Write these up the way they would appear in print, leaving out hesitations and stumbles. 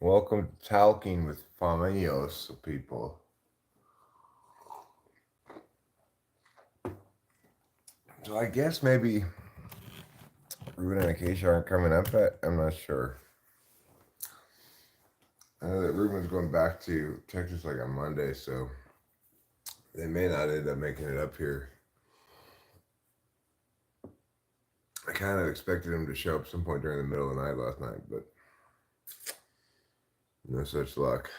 Welcome to Talking with Famous people. So I guess maybe Ruben and Acacia aren't coming up yet. I'm not sure. I know that Ruben's going back to Texas like on Monday, so they may not end up making it up here. I kind of expected him to show up some point during the middle of the night last night, but no such luck.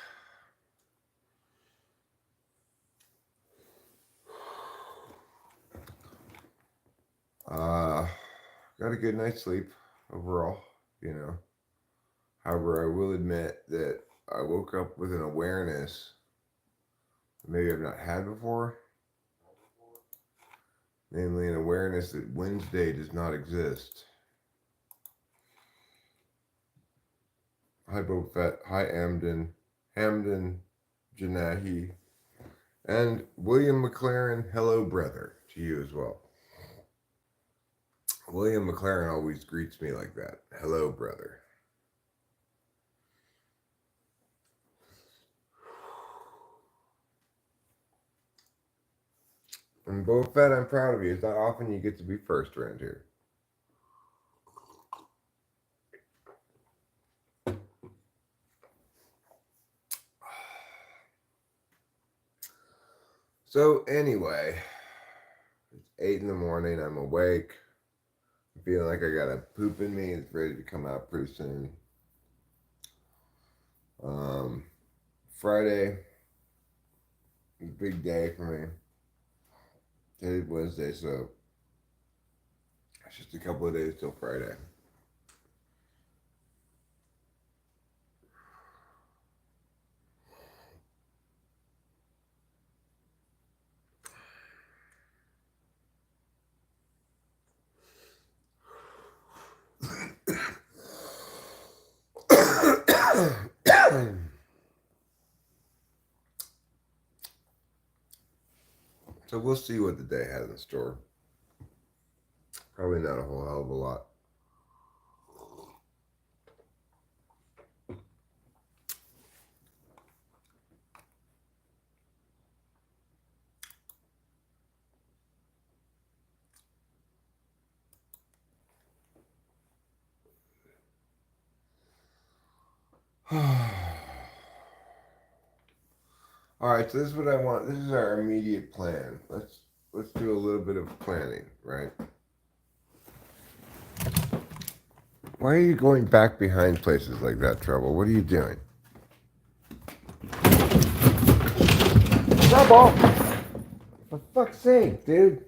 Uh, got a good night's sleep overall, you know. However, I will admit that I woke up with an awareness maybe I've not had before, namely an awareness that Wednesday does not exist. Hi, Boba Fett. Hi, Hamden, Janahi, and William McLaren. Hello, brother, to you as well. William McLaren always greets me like that. Hello, brother. And Boba Fett, I'm proud of you. It's not often you get to be first around here. So, anyway, it's 8 in the morning. I'm awake. I'm feeling like I got a poop in me. It's ready to come out pretty soon. Um, Friday, big day for me. Today's Wednesday, so it's just a couple of days till Friday. So we'll see what the day has in store. Probably not a whole hell of a lot. All right, so this is what I want. This is our immediate plan. Let's do a little bit of planning, right? Why are you going back behind places like that, Trouble? What are you doing? Trouble! For fuck's sake, dude.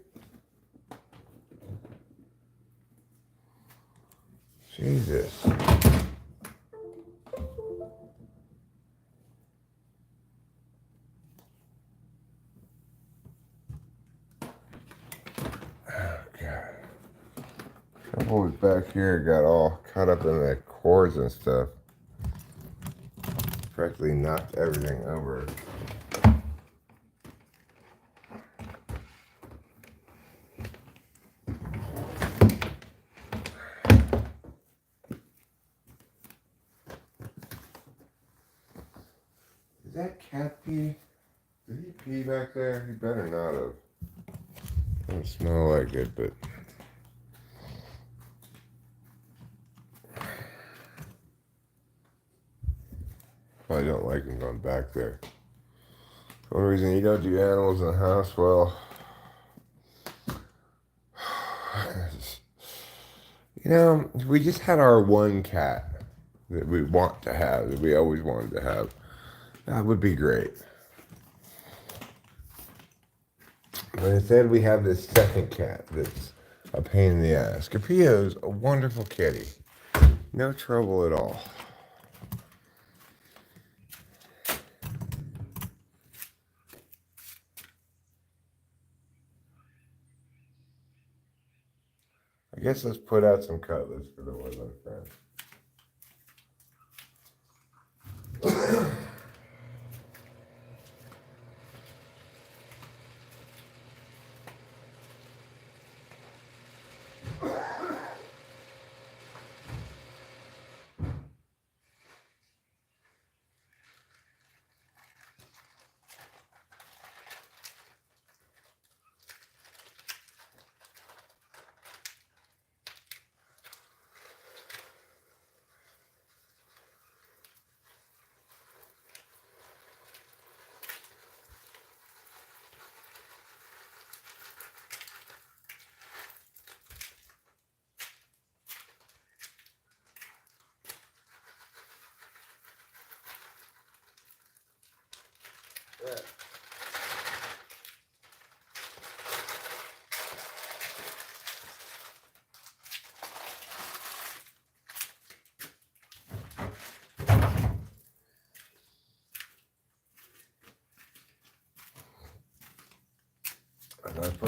Jesus. Oh, God. Trouble was back here, got all caught up in the cords and stuff. Practically knocked everything over. Is that cat pee? Did he pee back there? He better not have. Doesn't smell like it, but probably don't like him going back there. The only reason you don't do animals in the house, well, we just had our one cat that we want to have, that we always wanted to have. That would be great. But instead, we have this second cat that's a pain in the ass. Capillo's a wonderful kitty. No trouble at all. I guess let's put out some cutlets for the woodland friends.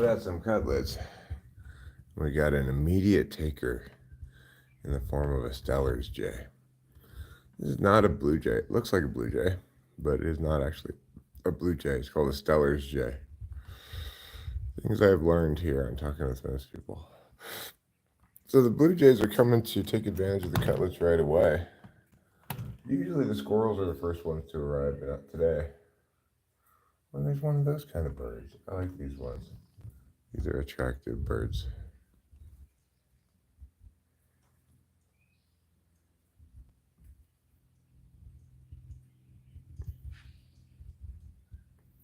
put out some cutlets. We got an immediate taker in the form of a Stellar's jay. This is not a blue jay. It looks like a blue jay, but it is not actually a blue jay. It's called a Stellar's jay. Things I've learned here on talking with most people. So the blue jays are coming to take advantage of the cutlets right away. Usually the squirrels are the first ones to arrive, but not today. Well, there's one of those kind of birds. I like these ones. These are attractive birds.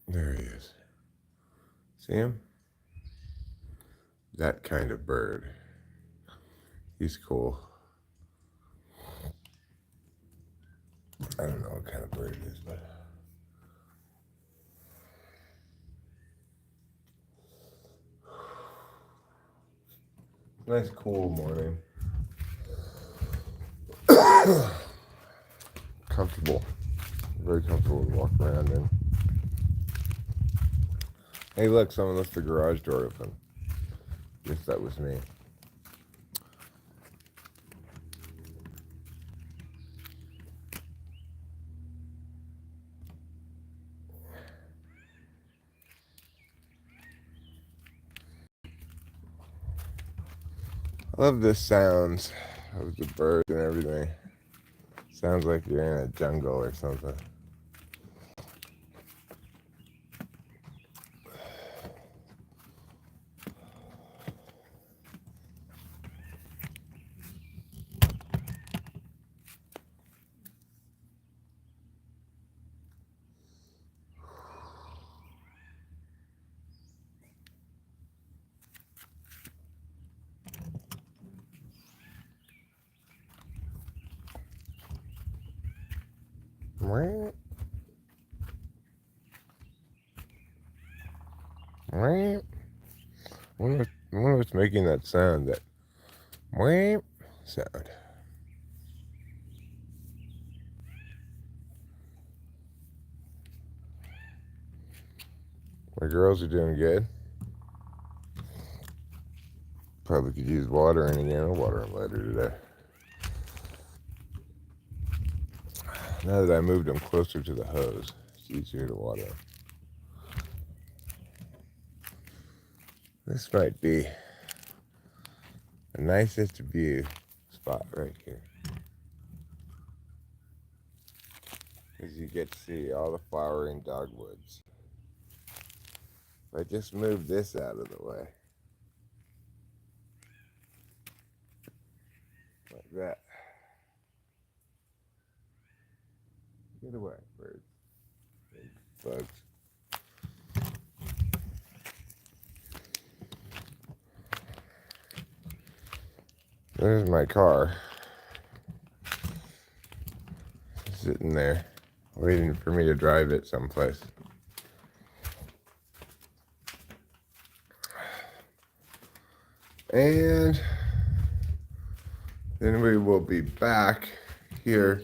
There he is. See him? That kind of bird. He's cool. I don't know what kind of bird it is, but nice cool morning. Comfortable. Very comfortable to walk around in. Hey look, someone left the garage door open. Guess that was me. I love the sounds of the birds and everything. Sounds like you're in a jungle or something. I wonder what's making that sound, that sound. My girls are doing good. Probably could use watering again. I'll water them later today. Now that I moved them closer to the hose, it's easier to water them. This might be the nicest view spot right here. Because you get to see all the flowering dogwoods. If I just move this out of the way, like that. Get away, birds. Bugs. There's my car. Sitting there, waiting for me to drive it someplace. And then we will be back here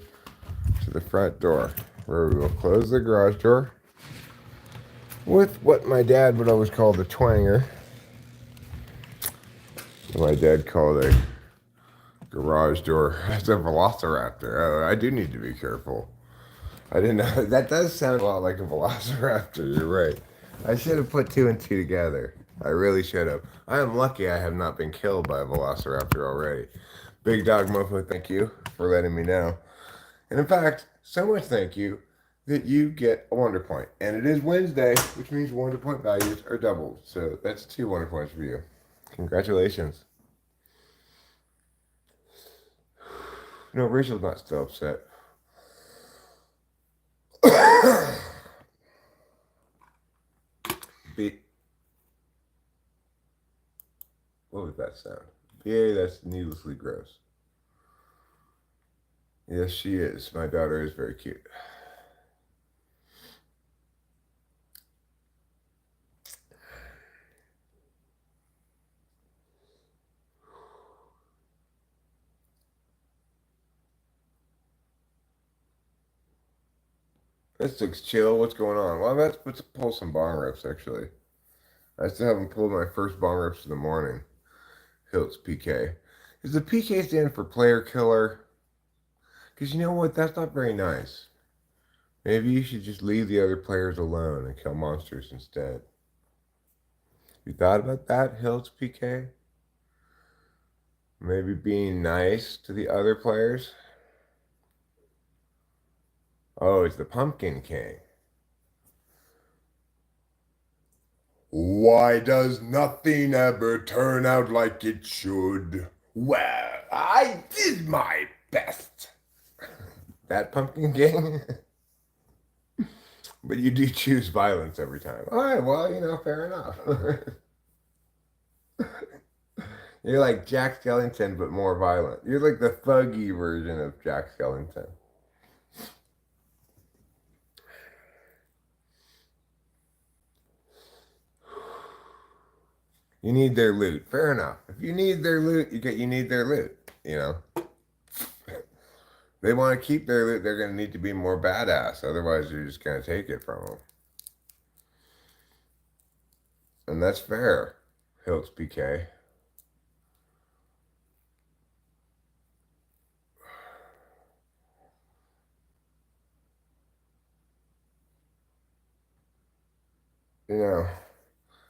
to the front door, where we will close the garage door with what my dad would always call the twanger. My dad called a garage door as a velociraptor. Oh, I do need to be careful. I didn't know. That does sound a lot like a velociraptor. You're right. I should have put two and two together. I really should have. I am lucky I have not been killed by a velociraptor already. Big Dog Mofo, thank you for letting me know. And in fact, so much thank you that you get a Wonder Point. And it is Wednesday, which means Wonder Point values are doubled. So that's 2 Wonder Points for you. Congratulations. No, Rachel's not still upset. What was that sound? BA, that's needlessly gross. Yes, she is. My daughter is very cute. This looks chill. What's going on? Well, let's pull some bong rips, actually. I still haven't pulled my first bong rips of the morning. Hiltz PK. Does the PK stand for player killer? Because you know what? That's not very nice. Maybe you should just leave the other players alone and kill monsters instead. You thought about that, Hiltz PK? Maybe being nice to the other players? Oh, it's the Pumpkin King. Why does nothing ever turn out like it should? Well, I did my best. That Pumpkin King? But you do choose violence every time. All right, well, fair enough. You're like Jack Skellington, but more violent. You're like the thuggy version of Jack Skellington. You need their loot. Fair enough. If you need their loot, you need their loot. They want to keep their loot, they're going to need to be more badass. Otherwise, you're just going to take it from them. And that's fair, Hiltz PK.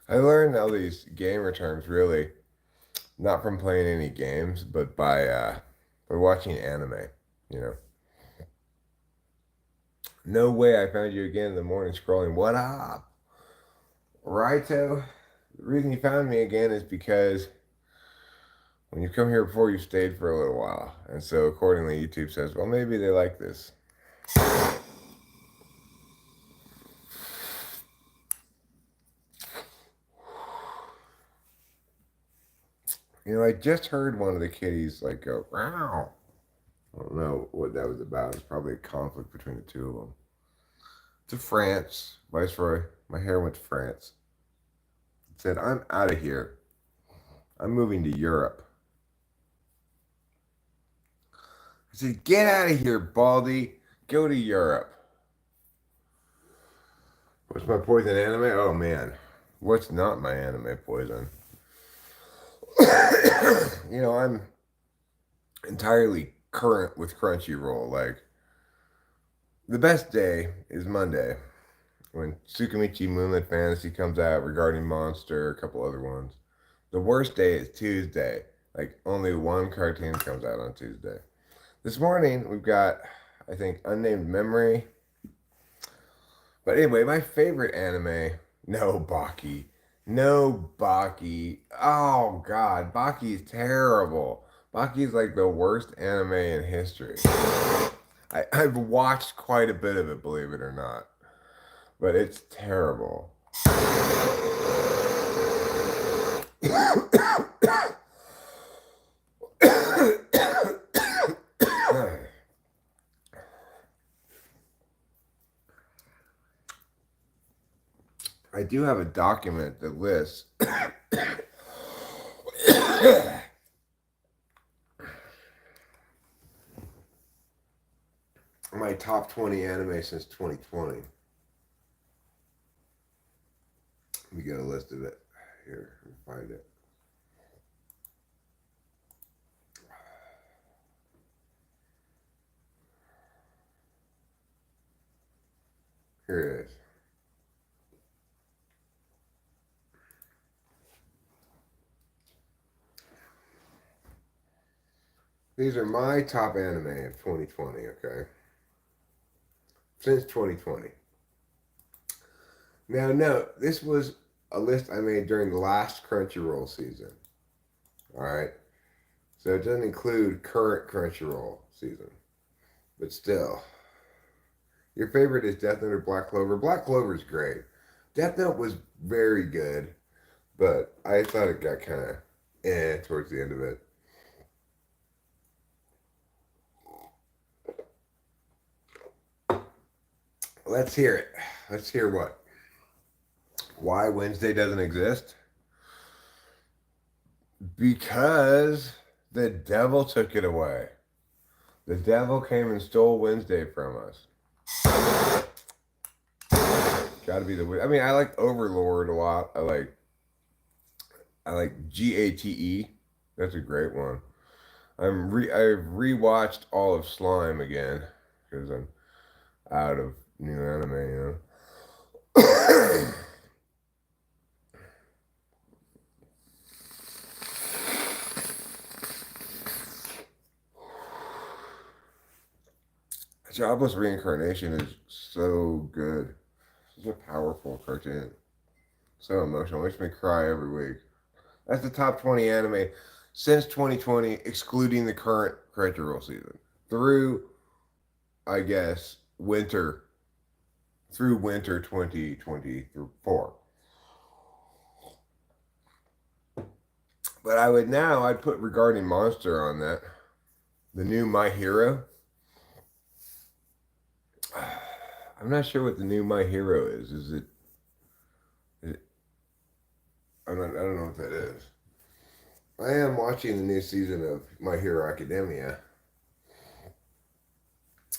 I learned all these gamer terms really not from playing any games, but by watching anime. You know, no way I found you again in the morning scrolling. What up, Raito? The reason you found me again is because when you come here before, you stayed for a little while, and so accordingly, YouTube says, well, maybe they like this. I just heard one of the kitties like go, wow. I don't know what that was about. It's probably a conflict between the two of them. To France, Viceroy. My hair went to France. It said, I'm out of here. I'm moving to Europe. I said, get out of here, Baldy. Go to Europe. What's my poison anime? Oh, man. What's not my anime poison? I'm entirely current with Crunchyroll. Like, the best day is Monday when Tsukimichi Moonlit Fantasy comes out regarding Monster, a couple other ones. The worst day is Tuesday. Like, only one cartoon comes out on Tuesday. This morning, we've got, I think, Unnamed Memory. But anyway, my favorite anime, no Baki. No Baki. Oh, God. Baki is terrible. Baki is like the worst anime in history. I've watched quite a bit of it, believe it or not. But it's terrible. I do have a document that lists my top 20 anime since 2020. Let me get a list of it. Here, let me find it. Here it is. These are my top anime of 2020, okay? Since 2020. Now, note, this was a list I made during the last Crunchyroll season. Alright? So it doesn't include current Crunchyroll season. But still. Your favorite is Death Note or Black Clover? Black Clover is great. Death Note was very good, but I thought it got kind of towards the end of it. Let's hear it. Let's hear what? Why Wednesday doesn't exist? Because the devil took it away. The devil came and stole Wednesday from us. Gotta be the. I mean, I like Overlord a lot. I like I like GATE. That's a great one. I've rewatched all of Slime again because I'm out of new anime, you know. Jobless Reincarnation is so good. Such a powerful cartoon. So emotional. Makes me cry every week. That's the top 20 anime since 2020, excluding the current Crunchyroll season. Through, I guess, winter 2024. But I'd put Regarding Monster on that. The new My Hero. I'm not sure what the new My Hero is. Is it I don't know what that is. I am watching the new season of My Hero Academia.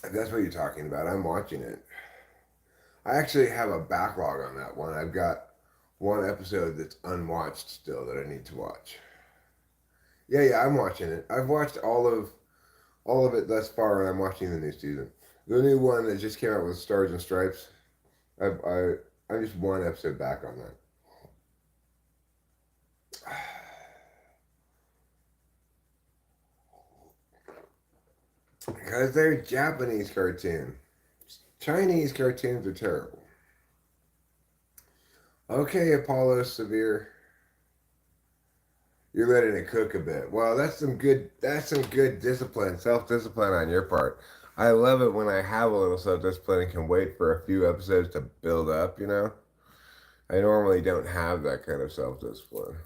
If that's what you're talking about, I'm watching it. I actually have a backlog on that one. I've got one episode that's unwatched still that I need to watch. Yeah, I'm watching it. I've watched all of it thus far, and I'm watching the new season. The new one that just came out with Stars and Stripes. I'm just one episode back on that. Because they're Japanese cartoon. Chinese cartoons are terrible. Okay, Apollo Severe. You're letting it cook a bit. Well, that's some good discipline, self-discipline on your part. I love it when I have a little self-discipline and can wait for a few episodes to build up, you know? I normally don't have that kind of self-discipline.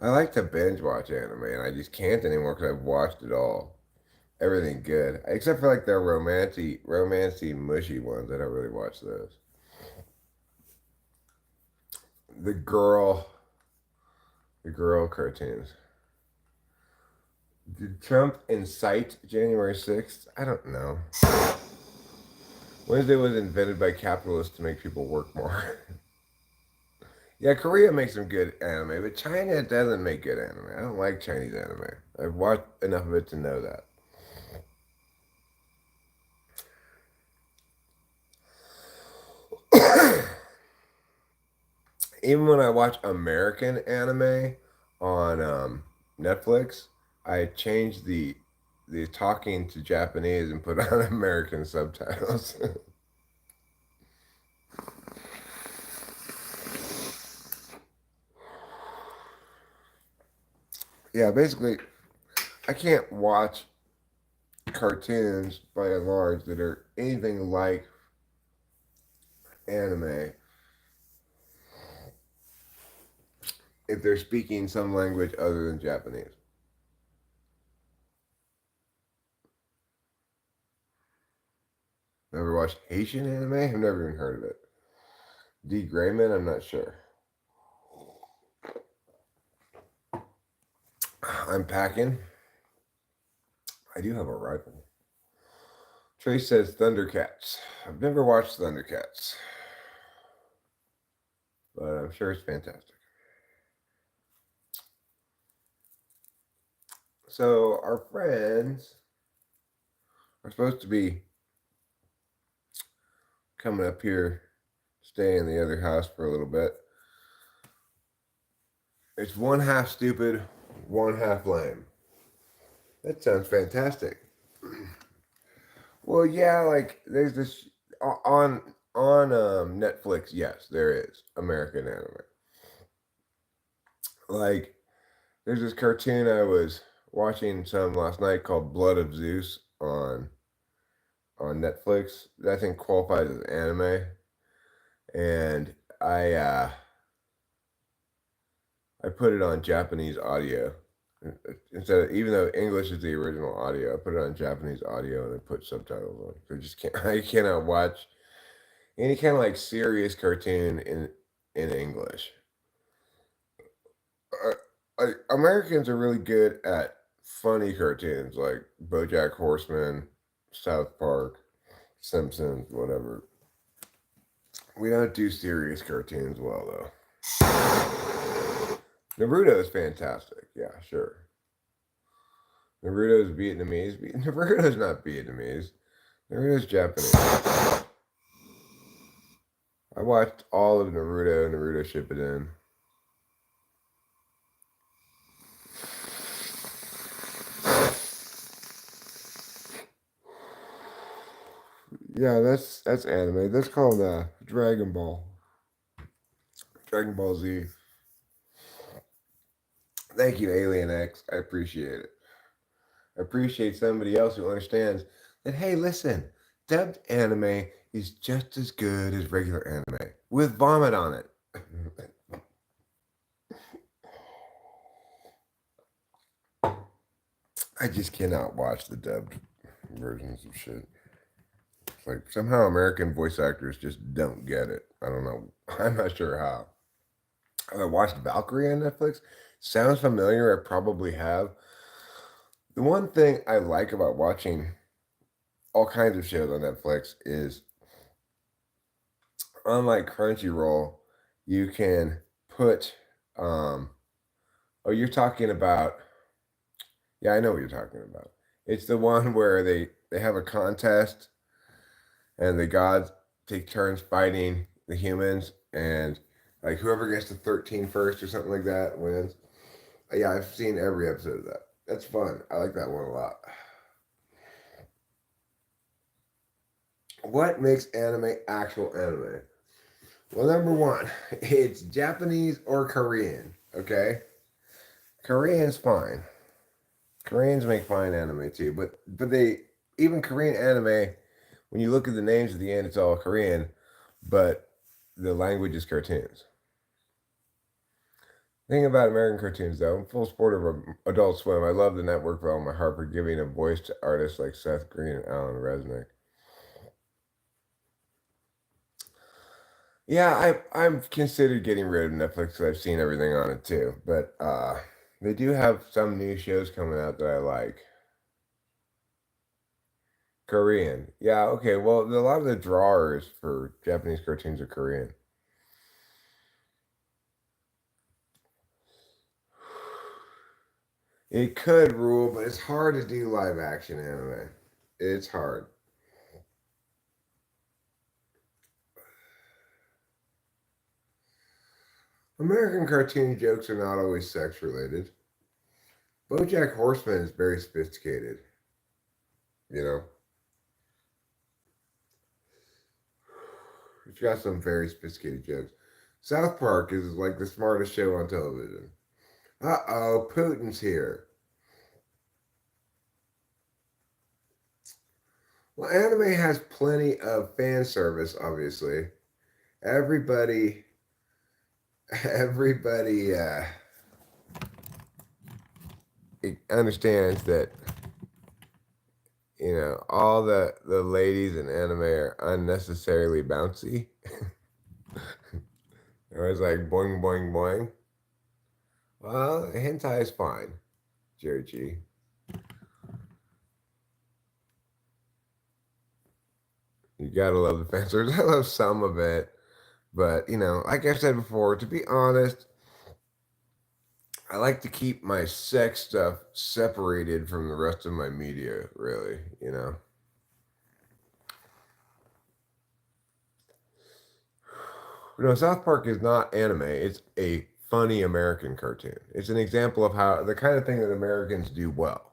I like to binge watch anime and I just can't anymore because I've watched it all. Everything good. Except for like the romancy, mushy ones. I don't really watch those. The girl The girl cartoons. Did Trump incite January 6th? I don't know. Wednesday was invented by capitalists to make people work more. Yeah, Korea makes some good anime, but China doesn't make good anime. I don't like Chinese anime. I've watched enough of it to know that. Even when I watch American anime on Netflix, I change the talking to Japanese and put on American subtitles. Yeah, basically, I can't watch cartoons by and large that are anything like anime if they're speaking some language other than Japanese. Never watched Haitian anime? I've never even heard of it. D. Grayman? I'm not sure. I'm packing. I do have a rifle. Trace says Thundercats. I've never watched Thundercats, but I'm sure it's fantastic. So, our friends are supposed to be coming up here, staying in the other house for a little bit. It's one half stupid, one half lame. That sounds fantastic. Well, yeah, like there's this on Netflix. Yes, there is American anime. Like there's this cartoon I was watching some last night called Blood of Zeus on Netflix. That thing qualifies as anime, and I uh, I put it on Japanese audio instead of, even though English is the original audio. I put it on Japanese audio and I put subtitles on. I just can't. I cannot watch any kind of like serious cartoon in English. Americans are really good at funny cartoons like BoJack Horseman, South Park, Simpsons, whatever. We don't do serious cartoons well though. Naruto is fantastic. Yeah, sure. Naruto's Vietnamese. Naruto's not Vietnamese. Naruto's Japanese. I watched all of Naruto Shippuden. Yeah, that's anime. That's called Dragon Ball. Dragon Ball Z. Thank you, Alien X. I appreciate it. I appreciate somebody else who understands that, hey, listen, dubbed anime is just as good as regular anime with vomit on it. I just cannot watch the dubbed versions of shit. It's like somehow American voice actors just don't get it. I don't know. I'm not sure how. I watched Valkyrie on Netflix. Sounds familiar. I probably have. The one thing I like about watching all kinds of shows on Netflix is, unlike Crunchyroll, you can put. Um, oh, you're talking about. Yeah, I know what you're talking about. It's the one where they have a contest and the gods take turns fighting the humans, and like whoever gets to 13 first or something like that wins. Yeah, I've seen every episode of that. That's fun. I like that one a lot. What makes anime actual anime? Well, number one, it's Japanese or Korean. Okay, Korean's fine. Koreans make fine anime too, but they even Korean anime. When you look at the names at the end, it's all Korean, but the language is cartoons. Thing about American cartoons, though, I'm full supporter of Adult Swim. I love the network with all my heart for giving a voice to artists like Seth Green and Alan Resnick. Yeah, I've considered getting rid of Netflix because I've seen everything on it too. But they do have some new shows coming out that I like. Korean. Yeah, okay. Well, a lot of the drawers for Japanese cartoons are Korean. It could rule, but it's hard to do live action anime. It's hard. American cartoon jokes are not always sex related. BoJack Horseman is very sophisticated. You know, it's got some very sophisticated jokes. South Park is like the smartest show on television. Uh-oh, Putin's here. Well, anime has plenty of fan service, obviously. Everybody, everybody understands that, all the ladies in anime are unnecessarily bouncy. They're always like boing, boing, boing. Well, hentai is fine, Jerry G. You gotta love the fan service. I love some of it. But, like I said before, to be honest, I like to keep my sex stuff separated from the rest of my media, really. South Park is not anime, it's a funny American cartoon. It's an example of how the kind of thing that Americans do well.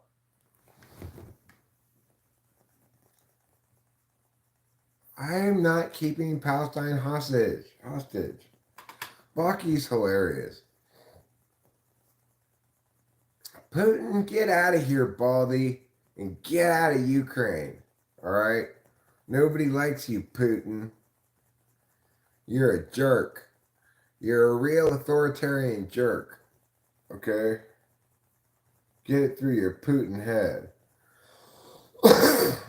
I am not keeping Palestine hostage. Hostage. Baki's hilarious. Putin, get out of here, Baldy, and get out of Ukraine. All right? Nobody likes you, Putin. You're a jerk. You're a real authoritarian jerk. Okay? Get it through your Putin head.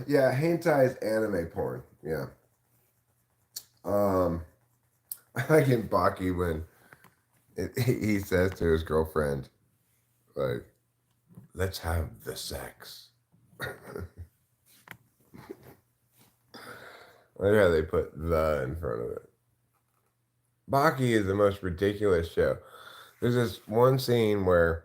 Yeah, hentai is anime porn. Yeah. Um, I like in Baki when he says to his girlfriend, like, let's have the sex. I like how they put the in front of it. Baki is the most ridiculous show. There's this one scene where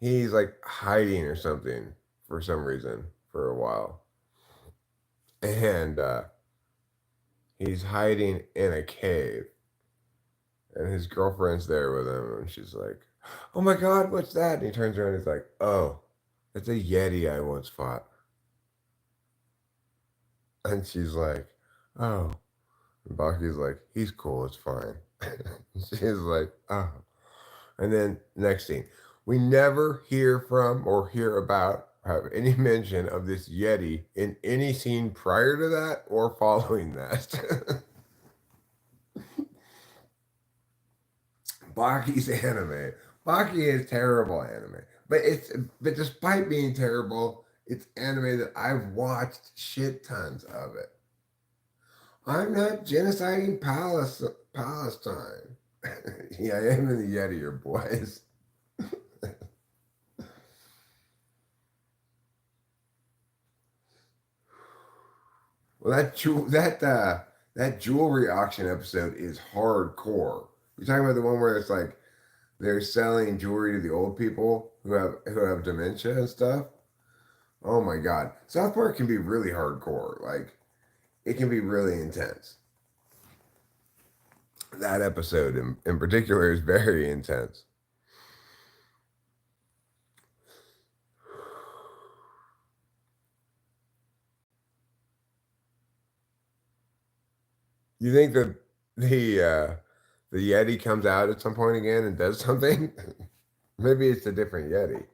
he's like hiding or something for some reason for a while. And he's hiding in a cave. And his girlfriend's there with him. And she's like, "Oh my God, what's that?" And he turns around and he's like, "Oh, it's a Yeti I once fought." And she's like, "Oh." And Baki's like, "He's cool, it's fine." She's like, "Oh." And then next scene, we never hear from or hear about have any mention of this Yeti in any scene prior to that or following that. Baki's anime. Baki is terrible anime. But despite being terrible, it's anime that I've watched shit tons of it. I'm not genociding Palestine. Yeah, I am in the Yeti, your boys. Well, that jewelry auction episode is hardcore. You're talking about the one where it's like they're selling jewelry to the old people who have dementia and stuff. Oh my god, South Park can be really hardcore. Like it can be really intense. That episode in particular is very intense. You think that the Yeti comes out at some point again and does something? Maybe it's a different Yeti.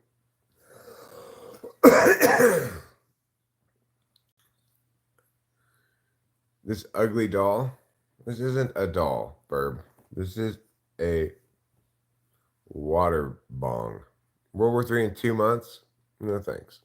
This ugly doll. This isn't a doll, Burb. This is a water bong. World War III in 2 months? No thanks.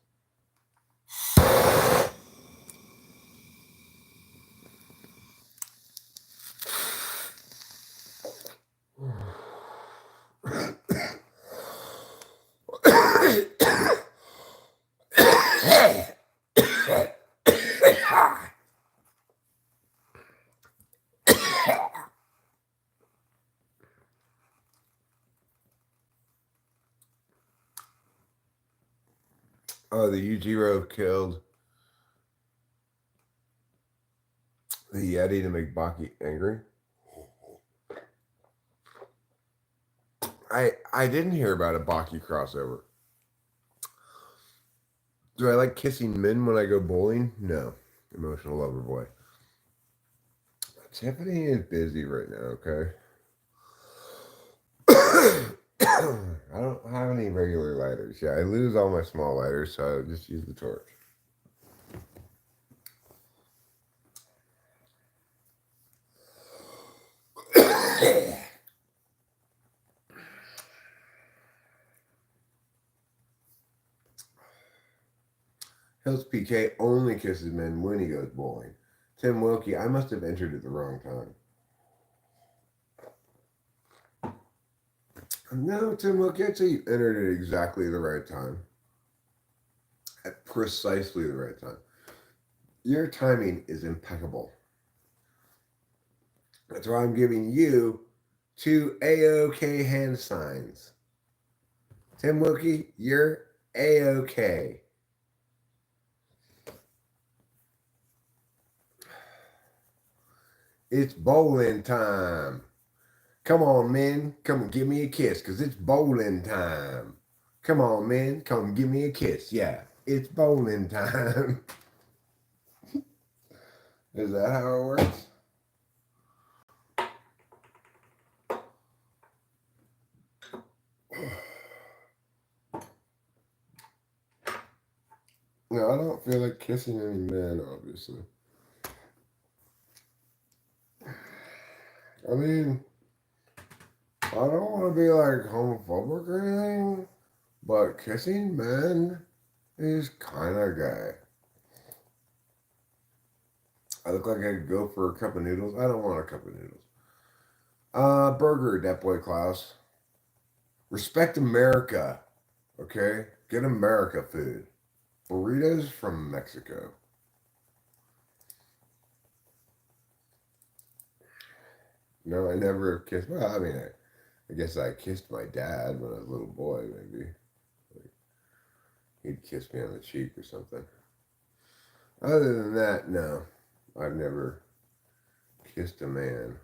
Oh, the Yujiro killed the Yeti to make Baki angry. I didn't hear about a Baki crossover. Do I like kissing men when I go bowling? No. Emotional lover boy. Tiffany is busy right now, okay? I don't have any regular lighters. Yeah, I lose all my small lighters, so I just use the torch. Hills PK only kisses men when he goes bowling. Tim Wilkie, I must have entered at the wrong time. No, Tim Wilkie, I'd say you entered at exactly the right time. At precisely the right time. Your timing is impeccable. That's why I'm giving you 2 A-OK hand signs. Tim Wilkie, you're A-OK. It's bowling time. Come on, men. Come and give me a kiss, because it's bowling time. Come on, men. Come give me a kiss. Yeah, it's bowling time. Is that how it works? No, I don't feel like kissing any men, obviously. I mean, I don't want to be like homophobic or anything, but kissing men is kind of gay. I look like I could go for a cup of noodles. I don't want a cup of noodles. Burger, that boy Klaus. Respect America, okay? Get America food. Burritos from Mexico. No, I never kissed. Well, I mean, I guess I kissed my dad when I was a little boy, maybe. Like, he'd kiss me on the cheek or something. Other than that, no. I've never kissed a man.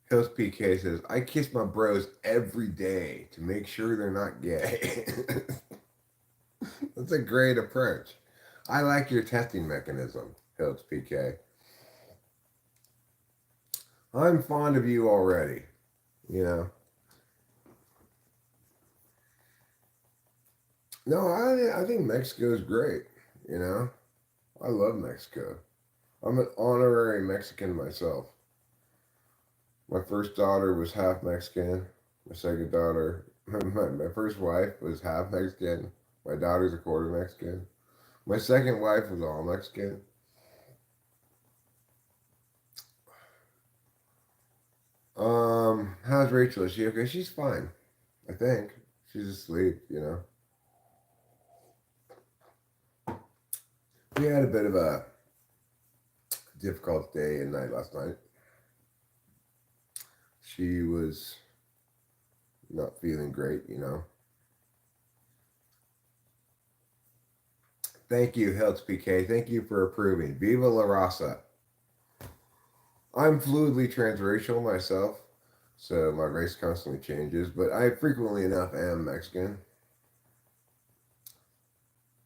Hills PK says, I kiss my bros every day to make sure they're not gay. That's a great approach. I like your testing mechanism, Hills PK. I'm fond of you already, you know. No, I think Mexico is great, you know. I love Mexico. I'm an honorary Mexican myself. My first daughter was half Mexican. My second daughter, my first wife was half Mexican. My daughter's a quarter Mexican. My second wife was all Mexican. How's Rachel? Is she okay? She's fine. I think. She's asleep, you know. We had a bit of a difficult day and night last night. She was not feeling great, you know. Thank you, Health PK. Thank you for approving. Viva La Raza. I'm fluidly transracial myself, so my race constantly changes, but I frequently enough am Mexican.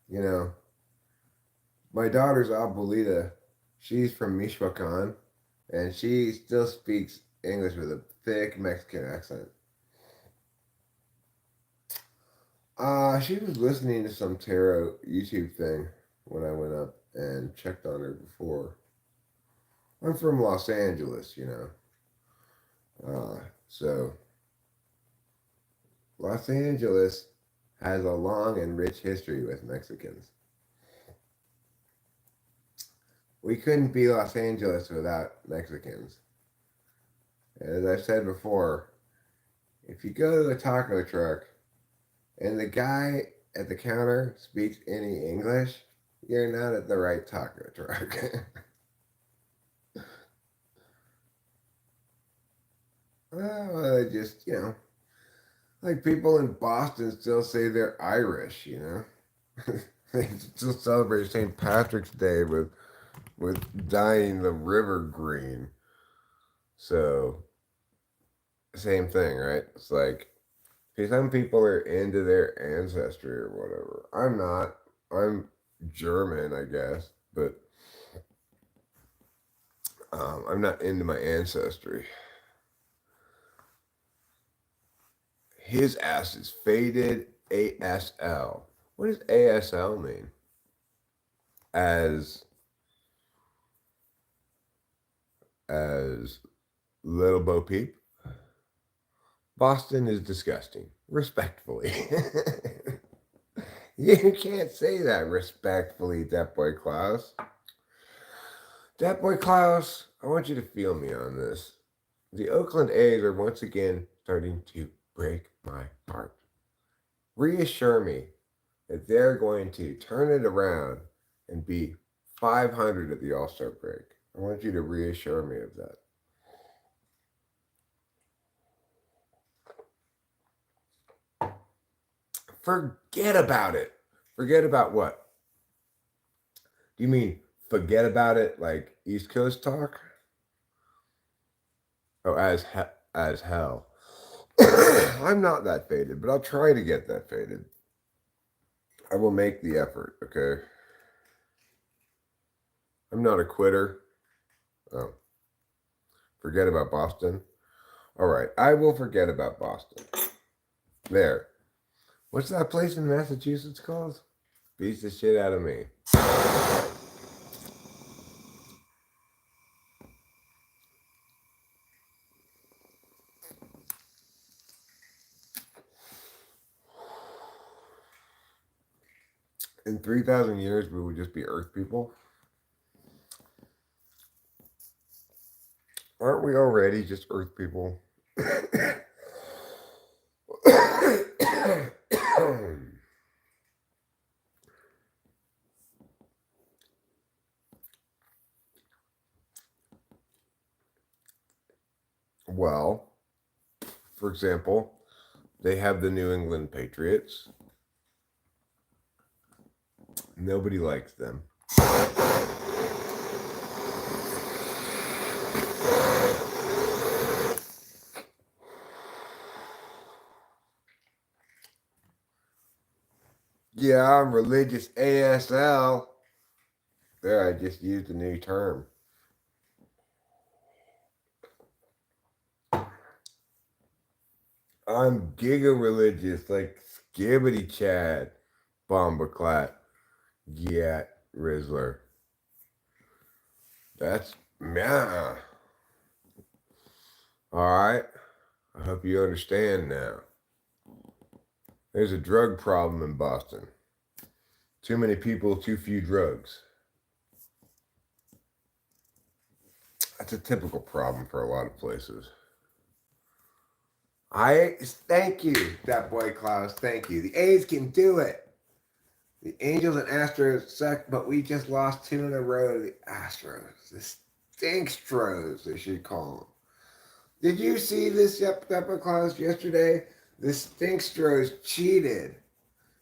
You know, my daughter's abuelita, she's from Michoacan, and she still speaks English with a thick Mexican accent. She was listening to some tarot YouTube thing when I went up and checked on her before. I'm from Los Angeles, you know. So Los Angeles has a long and rich history with Mexicans. We couldn't be Los Angeles without Mexicans. As I've said before, if you go to a taco truck and the guy at the counter speaks any English, you're not at the right taco truck. Well, just, you know, like people in Boston still say they're Irish, you know? They still celebrate St. Patrick's Day with dyeing the river green. So, same thing, right? It's like, see, some people are into their ancestry or whatever. I'm not. I'm German, I guess, but I'm not into my ancestry. His ass is faded ASL. What does ASL mean? As Little Bo Peep? Boston is disgusting. Respectfully. You can't say that respectfully, Death Boy Klaus. Death Boy Klaus, I want you to feel me on this. The Oakland A's are once again starting to break my heart. Reassure me that they're going to turn it around and be 500 at the All Star break. I want you to reassure me of that. Forget about it. Forget about what? Do you mean forget about it like East Coast talk? Oh, as hell. I'm not that faded, but I'll try to get that faded. I will make the effort, okay? I'm not a quitter. Oh, forget about Boston. All right, I will forget about Boston. There. What's that place in Massachusetts called? Beats the shit out of me. In 3,000 years, we would just be Earth people. Aren't we already just Earth people? example, they have the New England Patriots. Nobody likes them. Yeah, I'm religious ASL. There, I just used a new term. I'm giga religious, like Skibbity Chad, Bombaclat, Yat, Rizzler. That's, yeah. Alright, I hope you understand now. There's a drug problem in Boston. Too many people, too few drugs. That's a typical problem for a lot of places. Thank you, that boy Klaus. Thank you. The A's can do it. The Angels and Astros suck, but we just lost 2 in a row to the Astros. The Stinkstros, they should call them. Did you see this, Pepper Klaus, yesterday? The Stinkstros cheated.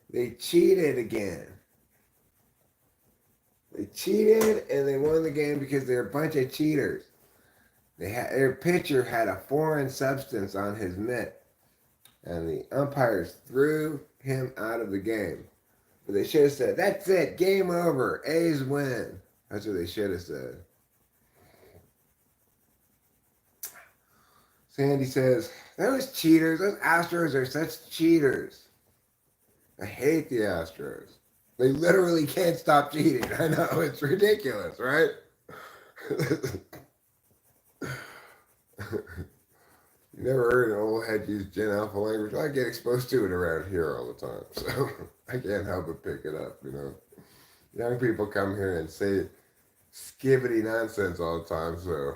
They cheated again. They cheated and they won the game because they're a bunch of cheaters. Their pitcher had a foreign substance on his mitt, and the umpires threw him out of the game. But they should have said, "That's it, game over, A's win." That's what they should have said. Sandy says, "Those cheaters, those Astros are such cheaters. I hate the Astros. They literally can't stop cheating." I know, it's ridiculous, right? You never heard an old head use Gen Alpha language? I get exposed to it around here all the time, so I can't help but pick it up, you know. Young people come here and say skibbity nonsense all the time, so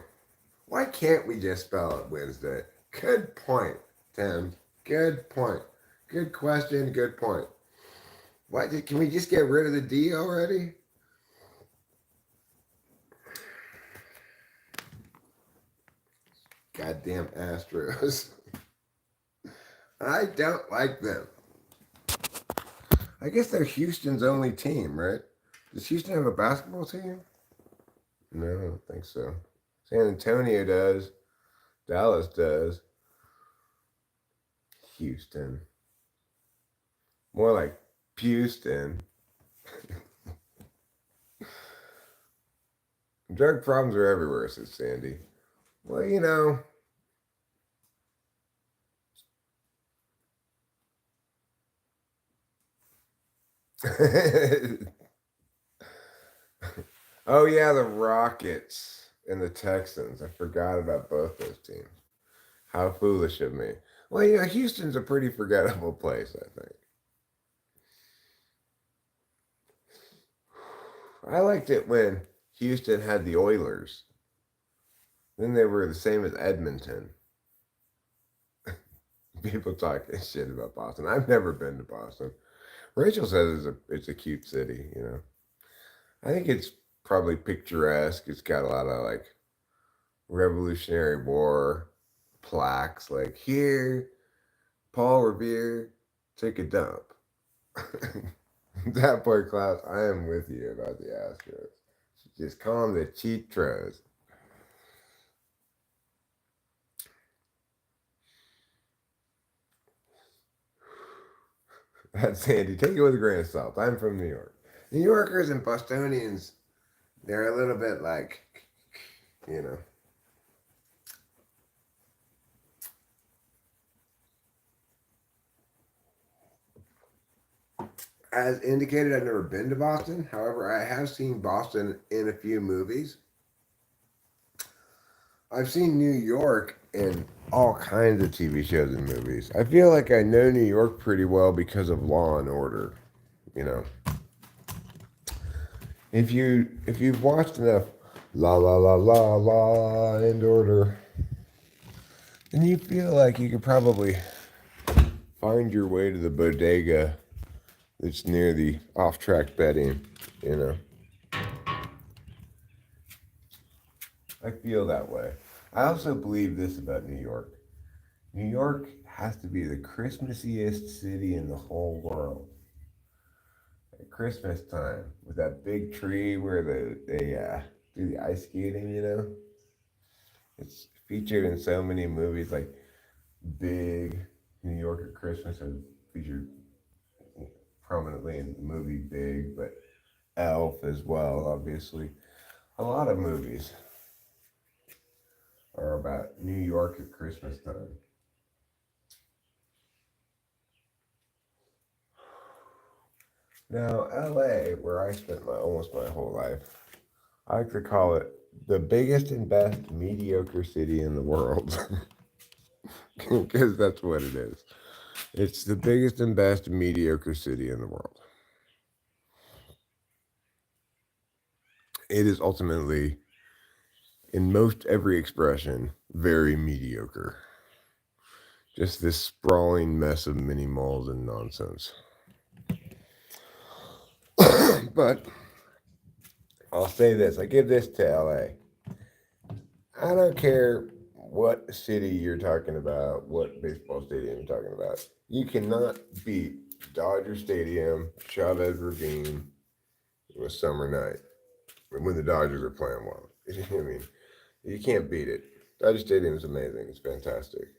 why can't we just spell it Wednesday? Good point, Tim. Good point. Good question, good point. Can we just get rid of the D already? Goddamn Astros. I don't like them. I guess they're Houston's only team, right? Does Houston have a basketball team? No, I don't think so. San Antonio does. Dallas does. Houston. More like Houston. Drug problems are everywhere, says Sandy. Well, you know, oh yeah, the Rockets and the Texans. I forgot about both those teams. How foolish of me. Well, you know, Houston's a pretty forgettable place, I think. I liked it when Houston had the Oilers. Then they were the same as Edmonton. People talking shit about Boston. I've never been to Boston. Rachel says it's a cute city, you know. I think it's probably picturesque. It's got a lot of like Revolutionary War plaques, like here, Paul Revere, take a dump. That boy Klaus, I am with you about the Astros. Just call them the Cheatros. That's Sandy. Take it with a grain of salt. I'm from New York. New Yorkers and Bostonians, they're a little bit like, you know. As indicated, I've never been to Boston. However, I have seen Boston in a few movies. I've seen New York in all kinds of TV shows and movies. I feel like I know New York pretty well because of Law and Order, you know. If you've watched enough La La La La Law and Order, then you feel like you could probably find your way to the bodega that's near the off-track betting, you know. I feel that way. I also believe this about New York. New York has to be the Christmasiest city in the whole world. At Christmas time, with that big tree where they do the ice skating, you know? It's featured in so many movies like Big, New York at Christmas are featured prominently in the movie Big, but Elf as well, obviously. A lot of movies are about New York at Christmas time. Now, LA, where I spent almost my whole life, I like to call it the biggest and best mediocre city in the world. Because that's what it is. It's the biggest and best mediocre city in the world. It is ultimately, in most every expression, very mediocre. Just this sprawling mess of mini malls and nonsense. But I'll say this, I give this to LA. I don't care what city you're talking about, what baseball stadium you're talking about. You cannot beat Dodger Stadium, Chavez Ravine, on a summer night when the Dodgers are playing well. I mean, you can't beat it. Dodger Stadium is amazing. It's fantastic.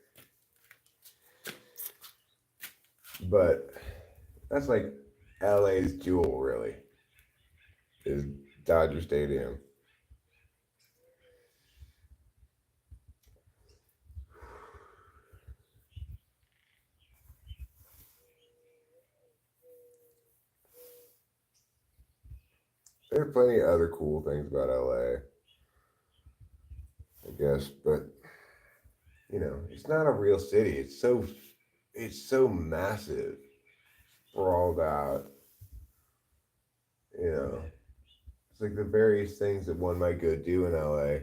But that's like LA's jewel, really, is Dodger Stadium. There are plenty of other cool things about LA, I guess, but it's not a real city. It's so massive, sprawled out. You know, it's like the various things that one might go do in LA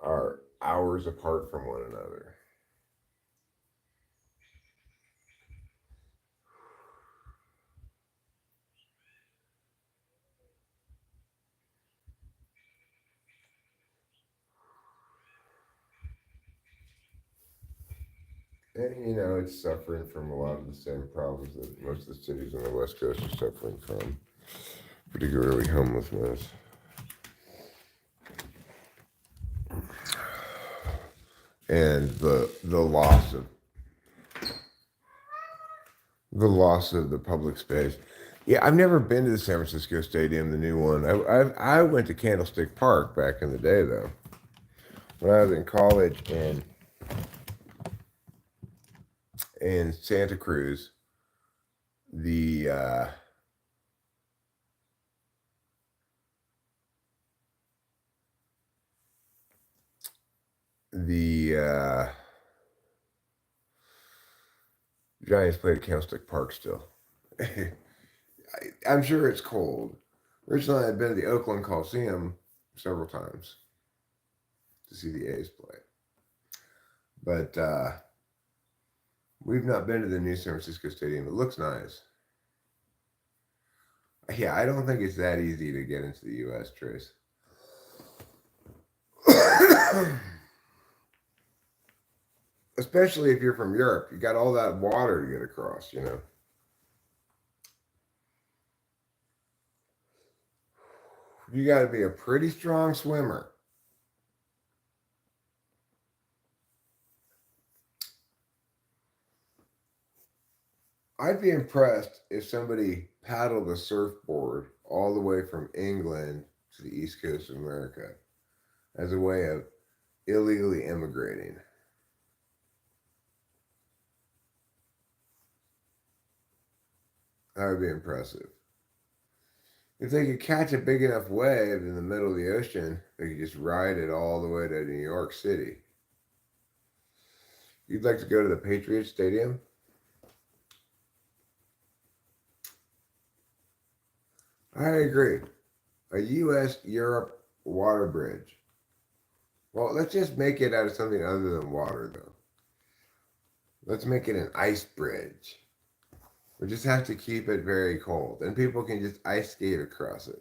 are hours apart from one another. And it's suffering from a lot of the same problems that most of the cities on the West Coast are suffering from, particularly homelessness. And the loss of the public space. Yeah, I've never been to the San Francisco Stadium, the new one. I went to Candlestick Park back in the day though, when I was in college in Santa Cruz. The Giants played at Candlestick Park still. I'm sure it's cold. Originally, I'd been to the Oakland Coliseum several times to see the A's play, but we've not been to the new San Francisco Stadium. It looks nice. Yeah, I don't think it's that easy to get into the U.S., Trace. Especially if you're from Europe, you got all that water to get across. You got to be a pretty strong swimmer. I'd be impressed if somebody paddled a surfboard all the way from England to the East Coast of America as a way of illegally immigrating. That would be impressive. If they could catch a big enough wave in the middle of the ocean, they could just ride it all the way to New York City. You'd like to go to the Patriots Stadium? I agree. A U.S. Europe water bridge. Well, let's just make it out of something other than water, though. Let's make it an ice bridge. We just have to keep it very cold, and people can just ice skate across it.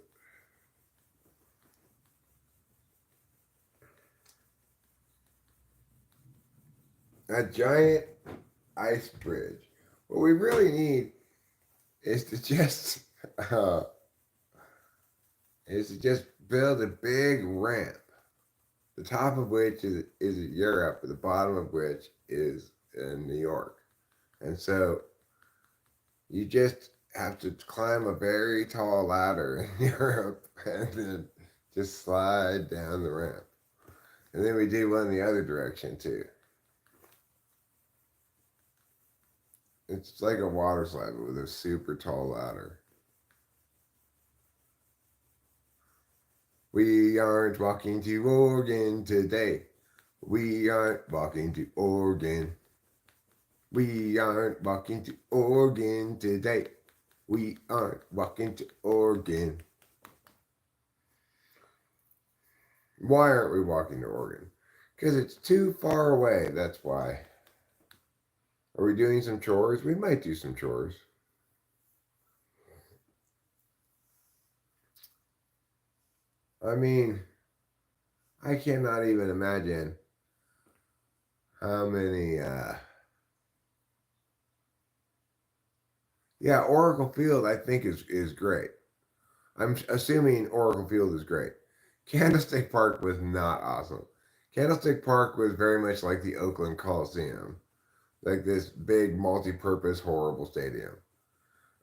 a giant ice bridge. What we really need is to just uh, build a big ramp, the top of which is Europe, the bottom of which is in New York. And so you just have to climb a very tall ladder in Europe and then just slide down the ramp. And then we do one the other direction too. It's like a water slide but with a super tall ladder. We aren't walking to Oregon today. We aren't walking to Oregon. We aren't walking to Oregon today. We aren't walking to Oregon. Why aren't we walking to Oregon? Because it's too far away, that's why. Are we doing some chores? We might do some chores. I mean, I cannot even imagine how many. Yeah, Oracle Field I think is great. I'm assuming Oracle Field is great. Candlestick Park was not awesome. Candlestick Park was very much like the Oakland Coliseum, like this big multi-purpose horrible stadium.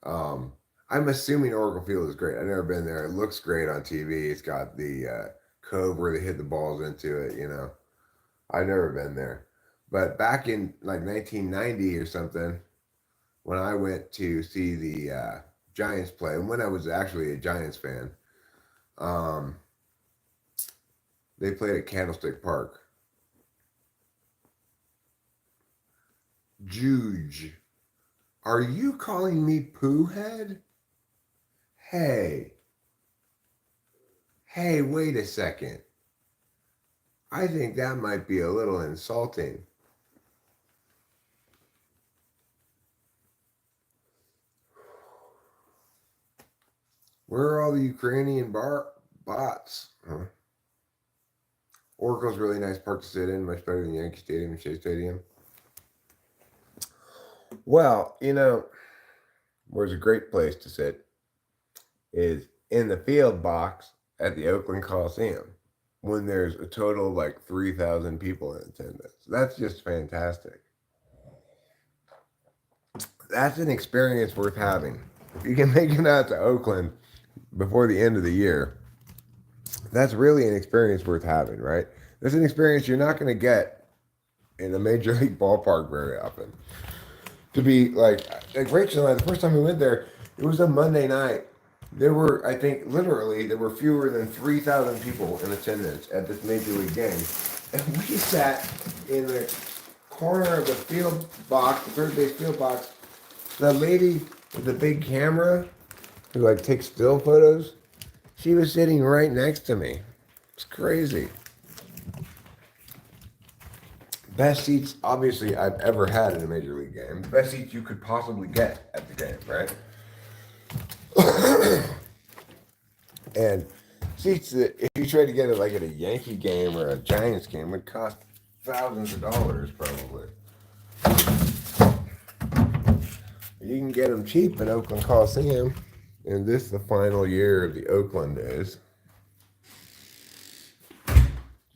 Um, I'm assuming Oracle Field is great. I've never been there. It looks great on TV. It's got the cove where they hit the balls into it. I've never been there, but back in like 1990 or something, when I went to see the Giants play, and when I was actually a Giants fan, um, they played at Candlestick Park. Juge, are you calling me poo head? Hey, wait a second. I think that might be a little insulting. Where are all the Ukrainian bots? Huh? Oracle's really nice park to sit in, much better than Yankee Stadium and Shea Stadium. Well, where's a great place to sit is in the field box at the Oakland Coliseum when there's a total of like 3,000 people in attendance. That's just fantastic. That's an experience worth having. If you can make it out to Oakland before the end of the year, that's really an experience worth having, right? There's an experience you're not going to get in a major league ballpark very often. To be like Rachel and I, the first time we went there, it was a Monday night. There were, I think, literally, there were fewer than 3,000 people in attendance at this major league game. And we sat in the corner of the field box, the third base field box. The lady with the big camera who like takes still photos, she was sitting right next to me. It's crazy. Best seats, obviously, I've ever had in a major league game. Best seats you could possibly get at the game, right? And seats that, if you tried to get it like at a Yankee game or a Giants game, would cost thousands of dollars probably. You can get them cheap at Oakland Coliseum, and this is the final year of the Oakland days.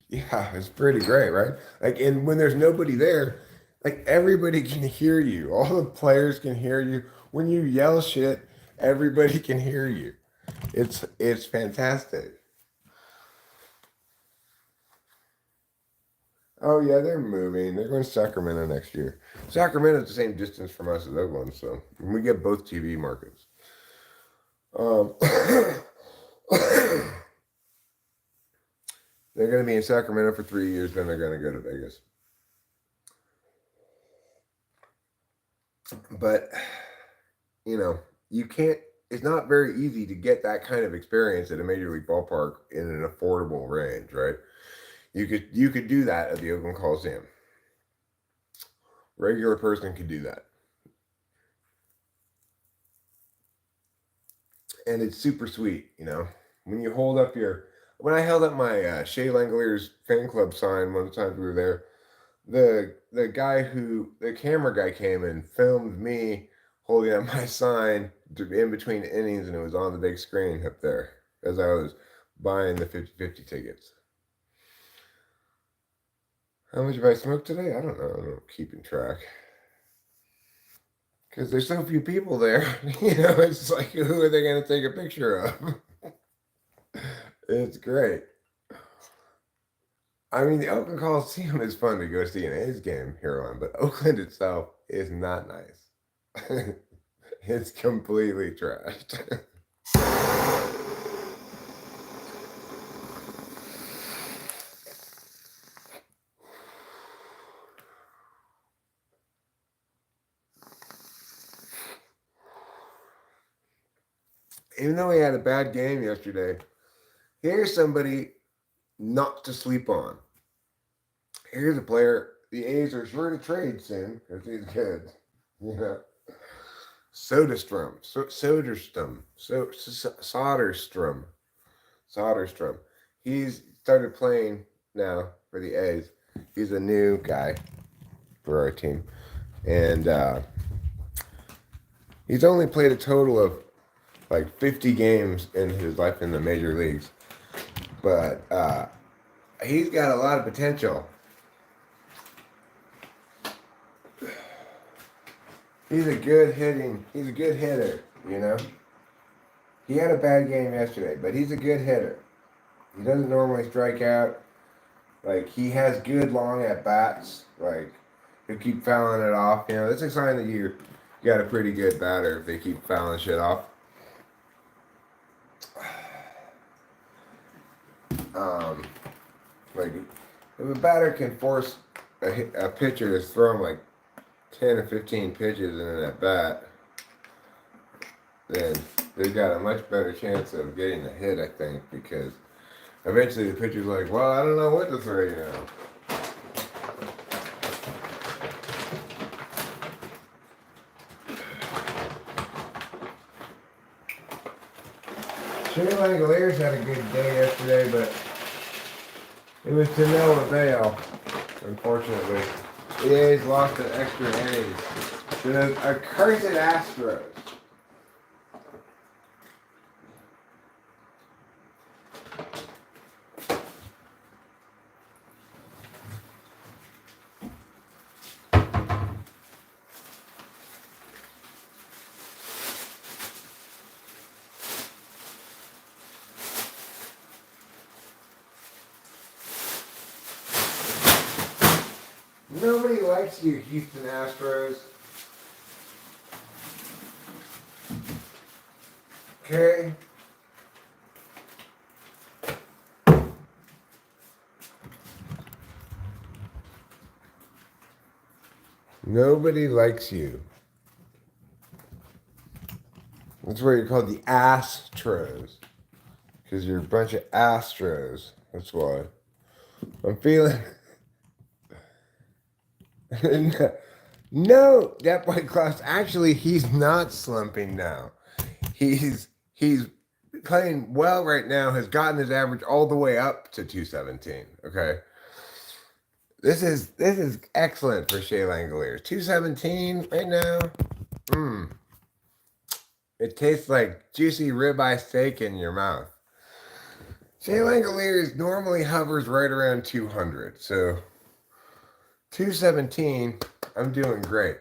Yeah, it's pretty great, right? Like, and when there's nobody there, like everybody can hear you. All the players can hear you. When you yell shit, everybody can hear you. It's fantastic. Oh yeah, they're moving. They're going to Sacramento next year. Sacramento's the same distance from us as Oakland, so we get both TV markets. They're going to be in Sacramento for 3 years, then they're going to go to Vegas. But, you can't, it's not very easy to get that kind of experience at a major league ballpark in an affordable range, right? You could do that at the Oakland Coliseum. Regular person could do that. And it's super sweet, when you hold up when I held up my Shea Langoliers fan club sign one of the times we were there, the camera guy came and filmed me holding up my sign in between innings, and it was on the big screen up there as I was buying the 50-50 tickets. How much have I smoked today? I don't know. I'm not keeping track because there's so few people there. It's like, who are they going to take a picture of? It's great. I mean, the Oakland Coliseum is fun to go see an A's game here on, but Oakland itself is not nice. It's completely trashed. Even though he had a bad game yesterday, here's somebody not to sleep on. Here's a player the A's are sure to trade soon because he's good. Soderstrom. Soderstrom. He's started playing now for the A's. He's a new guy for our team. And he's only played a total of like 50 games in his life in the major leagues. But he's got a lot of potential. He's a good hitter, He had a bad game yesterday, but he's a good hitter. He doesn't normally strike out. Like, he has good long at bats. Like, he'll keep fouling it off. That's a sign that you got a pretty good batter if they keep fouling shit off. Like, if a batter can force a pitcher to throw him like 10 or 15 pitches in an at bat, then they've got a much better chance of getting a hit, I think, because eventually the pitcher's like, well, I don't know what to throw you now. Shea Langoliers had a good day yesterday, but it was to no avail, unfortunately. The A's lost an extra innings to the accursed Astros. Nobody likes you, Houston Astros. Okay? Nobody likes you. That's why you're called the Astros. Because you're a bunch of Astros. That's why. I'm feeling... No, that boy Klaus, actually, he's not slumping now. He's playing well right now, has gotten his average all the way up to 217. Okay. This is excellent for Shea Langoliers. 217 right now. It tastes like juicy ribeye steak in your mouth. Shea Langoliers normally hovers right around 200, so 217, I'm doing great.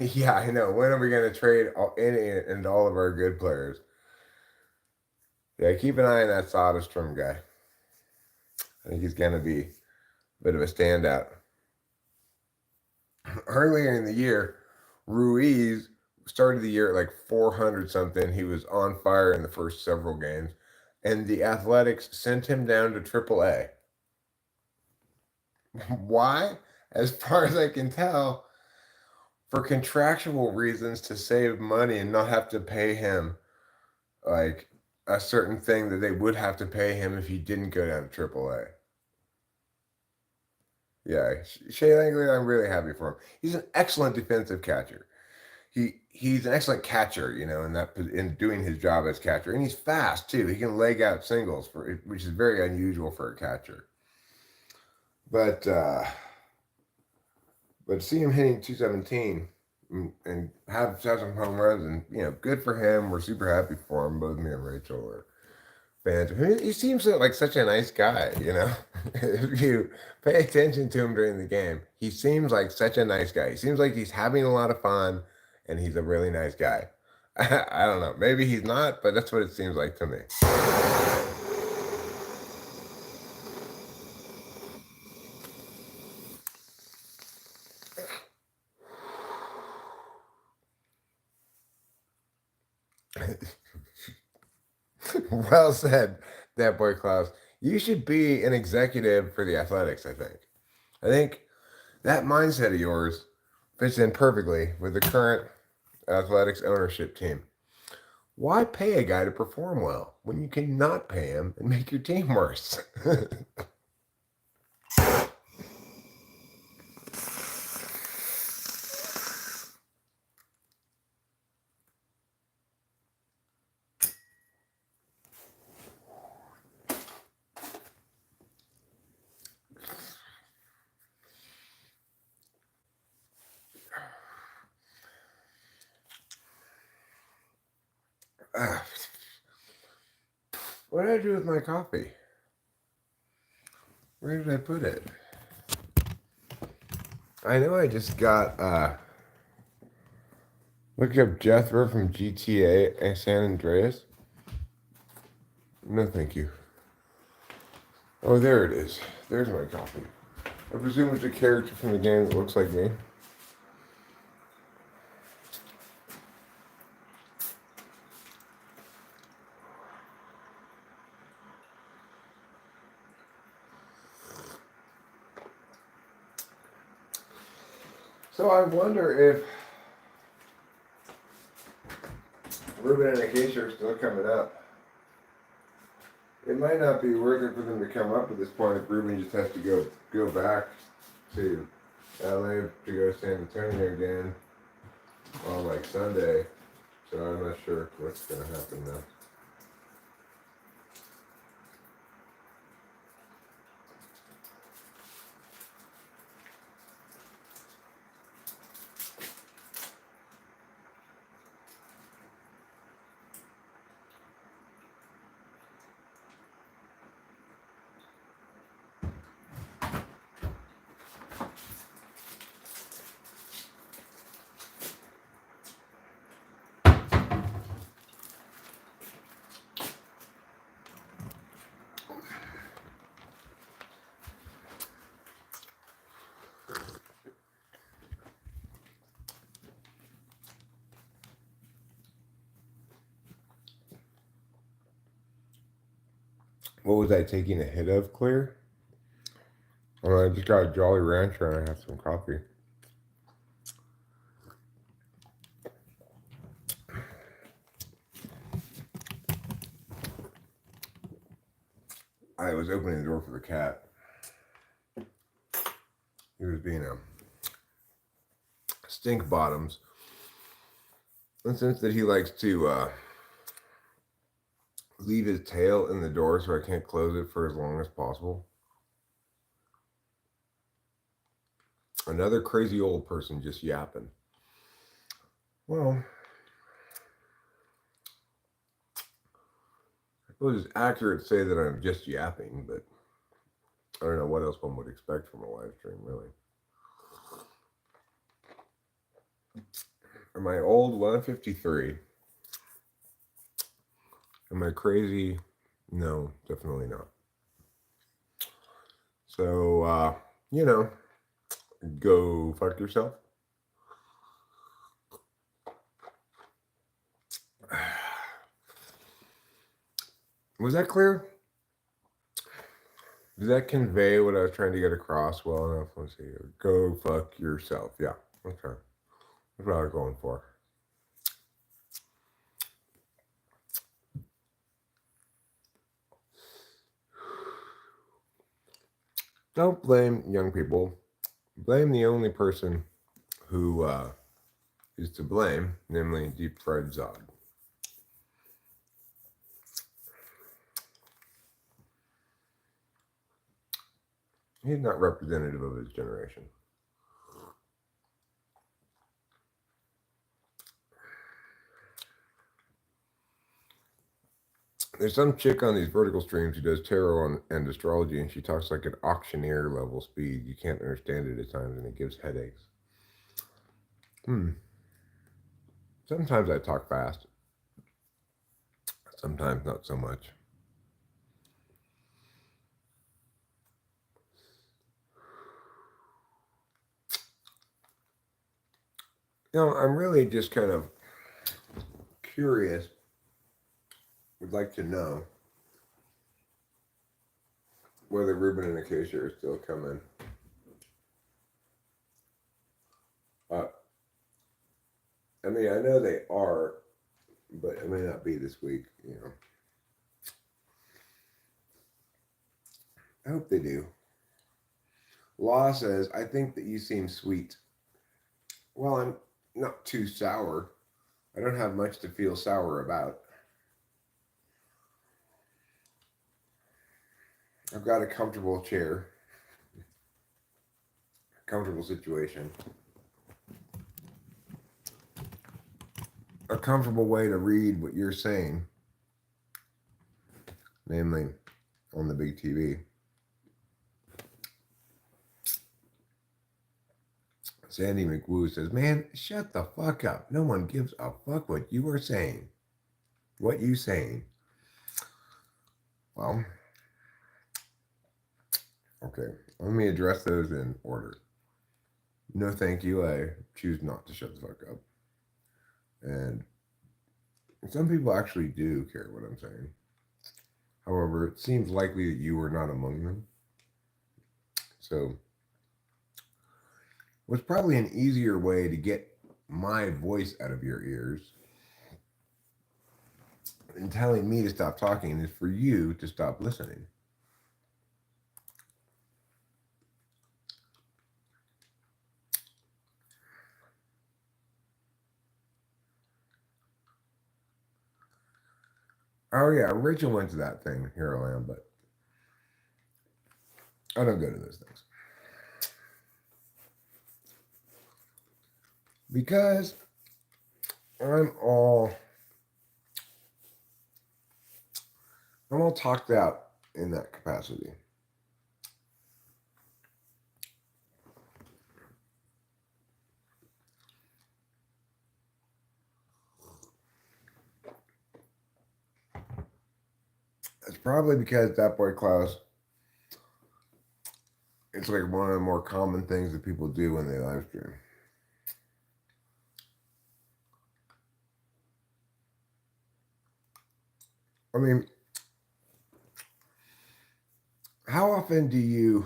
Yeah, I know. When are we going to trade any and all of our good players? Yeah, keep an eye on that Soderstrom guy. I think he's going to be a bit of a standout. Earlier in the year, Ruiz started the year at like 400 something. He was on fire in the first several games, and the Athletics sent him down to AAA. Why? As far as I can tell, for contractual reasons to save money and not have to pay him like a certain thing that they would have to pay him if he didn't go down to AAA. Yeah, Shea Langoliers, I'm really happy for him. He's an excellent defensive catcher. He's an excellent catcher, in doing his job as catcher, and he's fast too. He can leg out singles which is very unusual for a catcher. but see him hitting 217 and have some home runs, and good for him. We're super happy for him. Both me and Rachel are fans. I mean, he seems like such a nice guy. If you pay attention to him during the game, he seems like such a nice guy. He seems like he's having a lot of fun, and he's a really nice guy. I don't know. Maybe he's not, but that's what it seems like to me. Well said, that boy Klaus. You should be an executive for the Athletics, I think. I think that mindset of yours fits in perfectly with the current Athletics ownership team. Why pay a guy to perform well when you can not pay him and make your team worse? What did I do with my coffee? Where did I put it? I know I just got look up Jethro from GTA and San Andreas. No, thank you. Oh, there it is. There's my coffee. I presume it's a character from the game that looks like me. So I wonder if Ruben and Acacia are still coming up. It might not be worth it for them to come up at this point if Ruben just has to go back to LA to go to San Antonio again on like Sunday. So I'm not sure what's going to happen now. What was I taking a hit of, Clear? Oh, I just got a Jolly Rancher and I have some coffee. I was opening the door for the cat. He was being a stink bottoms. In the sense that he likes to leave his tail in the door so I can't close it for as long as possible. Another crazy old person just yapping. Well, I suppose it's accurate to say that I'm just yapping, but I don't know what else one would expect from a live stream, really. Am I old? 153. Am I crazy? No, definitely not. So, go fuck yourself. Was that clear? Does that convey what I was trying to get across well enough? Let's see. Go fuck yourself. Yeah. Okay. That's what I was going for. Don't blame young people. Blame the only person who is to blame, namely Deep Fried Zod. He's not representative of his generation. There's some chick on these vertical streams who does tarot and astrology, and she talks like an auctioneer level speed. You can't understand it at times, and it gives headaches. Sometimes I talk fast. Sometimes not so much. I'm really just kind of curious. Would like to know whether Ruben and Acacia are still coming. I mean, I know they are, but it may not be this week, I hope they do. Law says, I think that you seem sweet. Well, I'm not too sour. I don't have much to feel sour about. I've got a comfortable chair, comfortable situation, a comfortable way to read what you're saying, namely on the big TV. Sandy McWoo says, man, shut the fuck up. No one gives a fuck what you are saying. What you saying? Well, okay. Let me address those in order. No, thank you. I choose not to shut the fuck up. And some people actually do care what I'm saying. However, it seems likely that you were not among them. So, what's probably an easier way to get my voice out of your ears and telling me to stop talking is for you to stop listening. Oh yeah, Rachel went to that thing. Here I am, but I don't go to those things because I'm all talked out in that capacity. It's probably because that boy Klaus, it's like one of the more common things that people do when they live stream. I mean, how often do you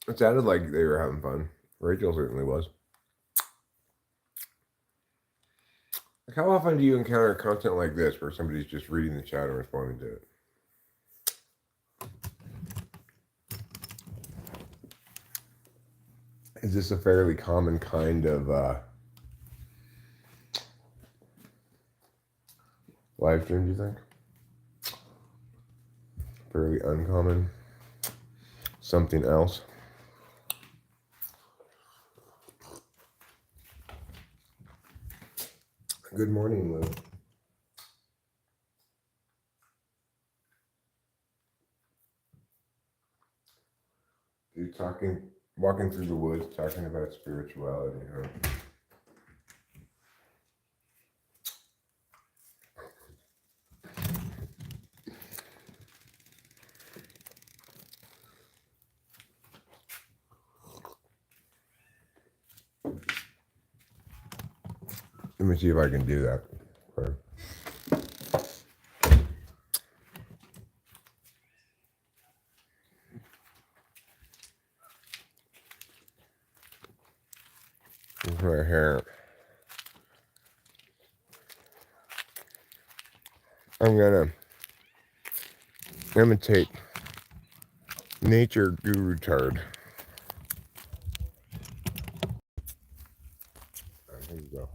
it sounded like they were having fun. Rachel certainly was. Like, how often do you encounter content like this where somebody's just reading the chat and responding to it? Is this a fairly common kind of live stream, do you think? Fairly uncommon? Something else? Good morning, Lou. You're walking through the woods, talking about spirituality, huh? Let me see if I can do that. Okay. My hair. I'm gonna imitate nature guru turd. Here you go.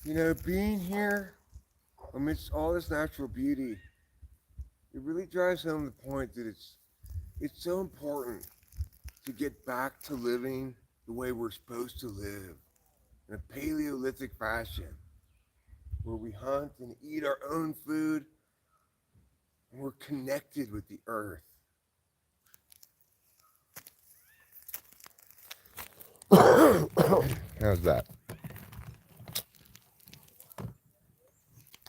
You know, being here amidst all this natural beauty, it really drives home the point that it's so important to get back to living the way we're supposed to live in a Paleolithic fashion, where we hunt and eat our own food and we're connected with the earth. How's that?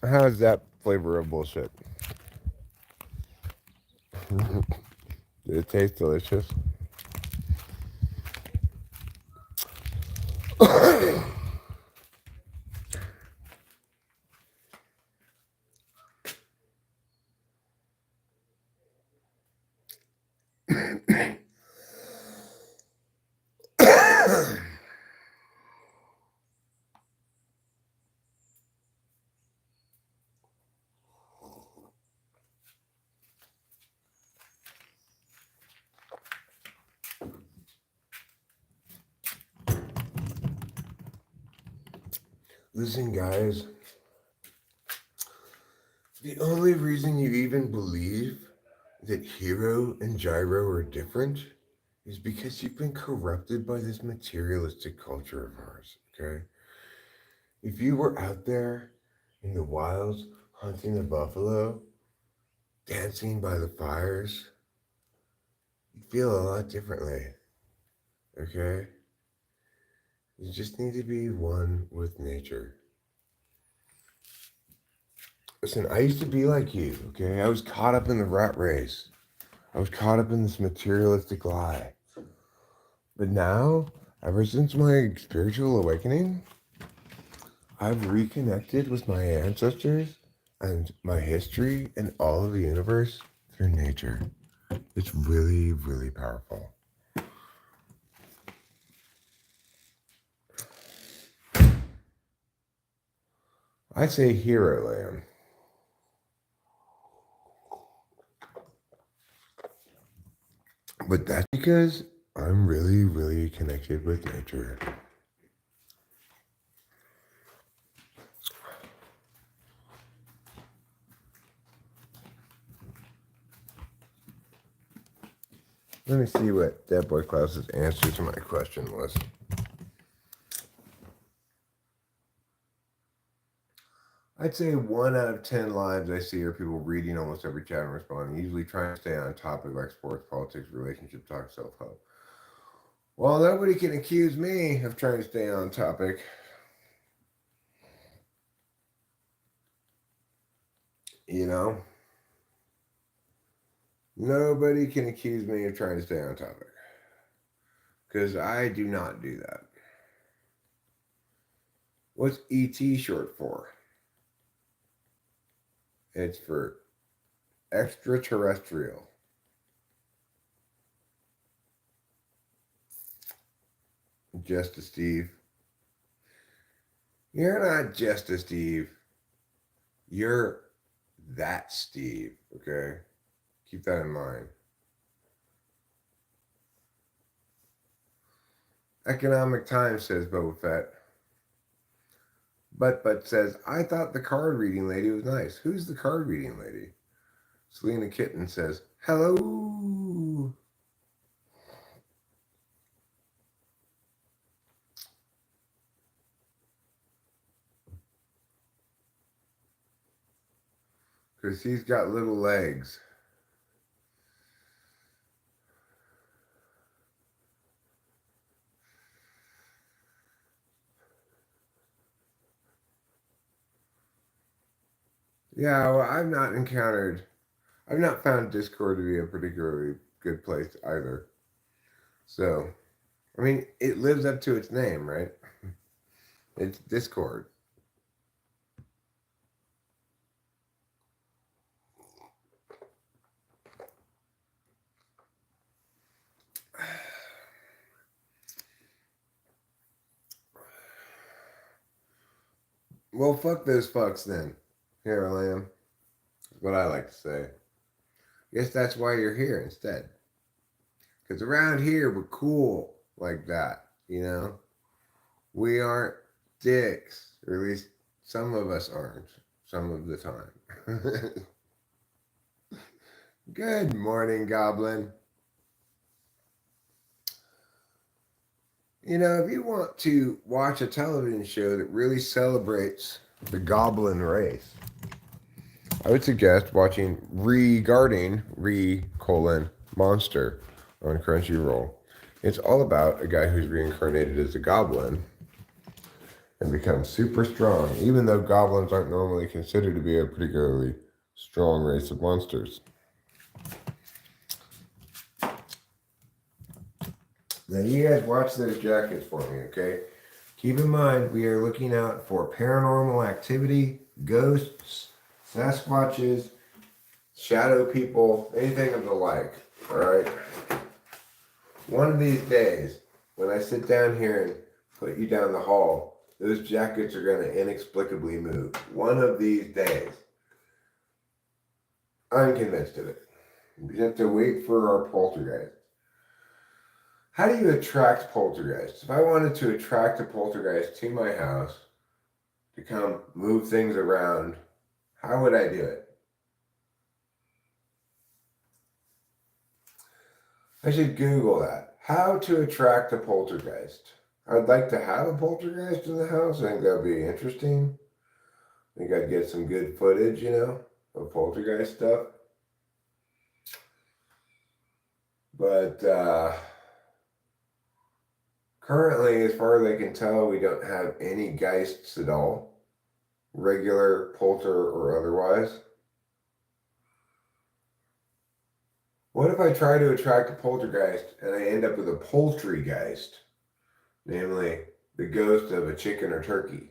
How's that flavor of bullshit? Did it taste delicious? Listen, guys, the only reason you even believe that Hero and Gyro are different is because you've been corrupted by this materialistic culture of ours, okay? If you were out there in the wilds hunting a buffalo, dancing by the fires, you'd feel a lot differently, okay? You just need to be one with nature. Listen, I used to be like you, okay? I was caught up in the rat race. I was caught up in this materialistic lie. But now, ever since my spiritual awakening, I've reconnected with my ancestors and my history and all of the universe through nature. It's really, really powerful. I say hero land. But that's because I'm really, really connected with nature. Let me see what Dead Boy Klaus's answer to my question was. I'd say 1 out of 10 lives I see are people reading almost every chat and responding, usually trying to stay on topic like sports, politics, relationship talk, self help. Well, nobody can accuse me of trying to stay on topic. You know? Nobody can accuse me of trying to stay on topic. Because I do not do that. What's ET short for? It's for extraterrestrial. Just a Steve. You're not just a Steve. You're that Steve, okay? Keep that in mind. Economic Times says Boba Fett. But says, I thought the card reading lady was nice. Who's the card reading lady? Selena Kitten says, hello. Because he's got little legs. Yeah, well, I've not found Discord to be a particularly good place either. So, I mean, it lives up to its name, right? It's Discord. Well, fuck those fucks then. Here I am. That's what I like to say. Guess that's why you're here instead. Because around here, we're cool like that, you know? We aren't dicks. Or at least some of us aren't. Some of the time. Good morning, Goblin. You know, if you want to watch a television show that really celebrates the Goblin race, I would suggest watching Regarding Monster on Crunchyroll. It's all about a guy who's reincarnated as a goblin and becomes super strong, even though goblins aren't normally considered to be a particularly strong race of monsters. Now, you guys watch those jackets for me, okay? Keep in mind, we are looking out for paranormal activity, ghosts, Sasquatches, shadow people, anything of the like, all right? One of these days, when I sit down here and put you down the hall, those jackets are going to inexplicably move. One of these days. I'm convinced of it. We have to wait for our poltergeist. How do you attract poltergeists? If I wanted to attract a poltergeist to my house to come move things around, how would I do it? I should Google that. How to attract a poltergeist. I'd like to have a poltergeist in the house. I think that would be interesting. I think I'd get some good footage, you know, of poltergeist stuff. But currently, as far as I can tell, we don't have any geists at all, regular, polter, or otherwise. What if I try to attract a poltergeist and I end up with a poultrygeist, namely the ghost of a chicken or turkey?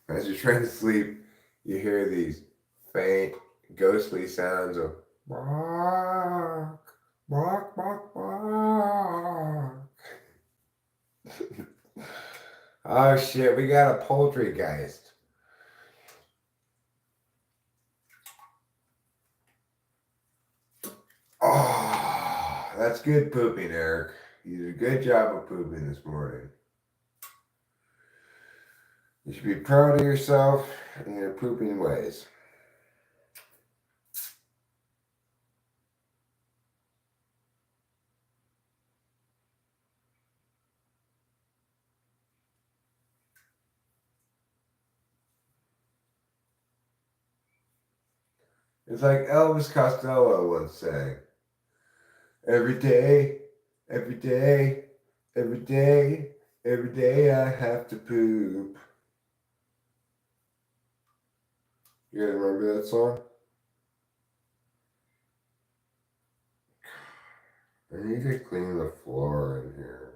As you're trying to sleep, you hear these faint, ghostly sounds of bark, bark, bark, bark. Oh shit, we got a poultrygeist. Oh, that's good pooping, Eric. You did a good job of pooping this morning. You should be proud of yourself and your pooping ways. It's like Elvis Costello once sang. Every day, every day, every day, every day I have to poop. You guys remember that song? I need to clean the floor in here.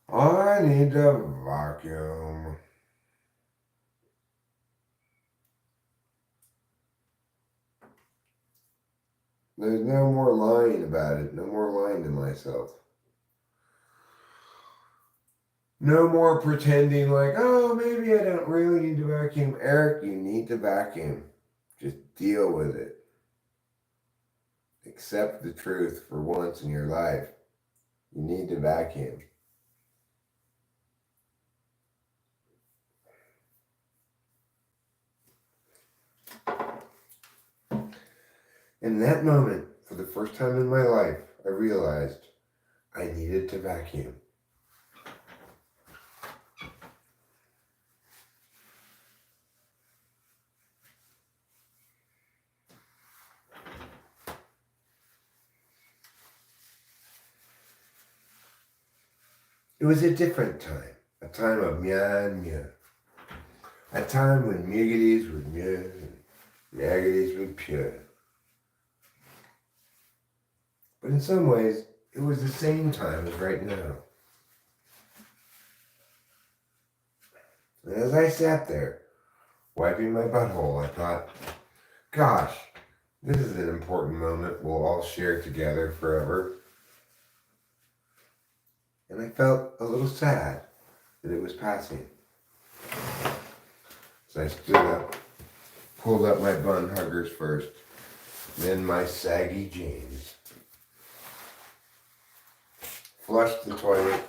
I need to vacuum. There's no more lying about it. No more lying to myself. No more pretending like, oh, maybe I don't really need to vacuum. Eric, you need to vacuum. Just deal with it. Accept the truth for once in your life. You need to vacuum. In that moment, for the first time in my life, I realized I needed to vacuum. It was a different time, a time of myan myan, a time when muggities were myan and maggities were pure. But in some ways, it was the same time as right now. And as I sat there, wiping my butthole, I thought, gosh, this is an important moment we'll all share together forever. And I felt a little sad that it was passing. So I stood up, pulled up my bun huggers first, then my saggy jeans, flushed the toilet,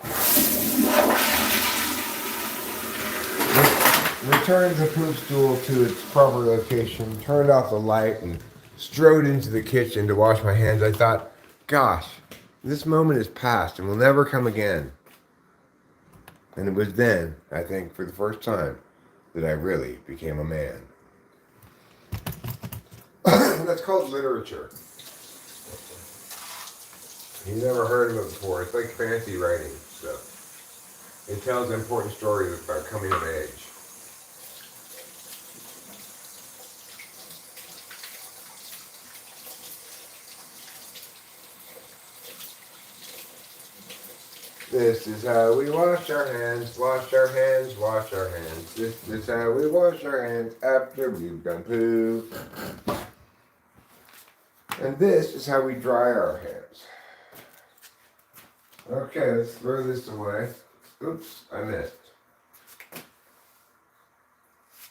returned the poop stool to its proper location, turned off the light, and strode into the kitchen to wash my hands. I thought, gosh, this moment is past and will never come again. And it was then, I think, for the first time, that I really became a man. That's called literature. You've never heard of it before. It's like fancy writing stuff. It tells important stories about coming of age. This is how we wash our hands, wash our hands, wash our hands. This is how we wash our hands after we've done poo. And this is how we dry our hands. Okay, let's throw this away. Oops, I missed.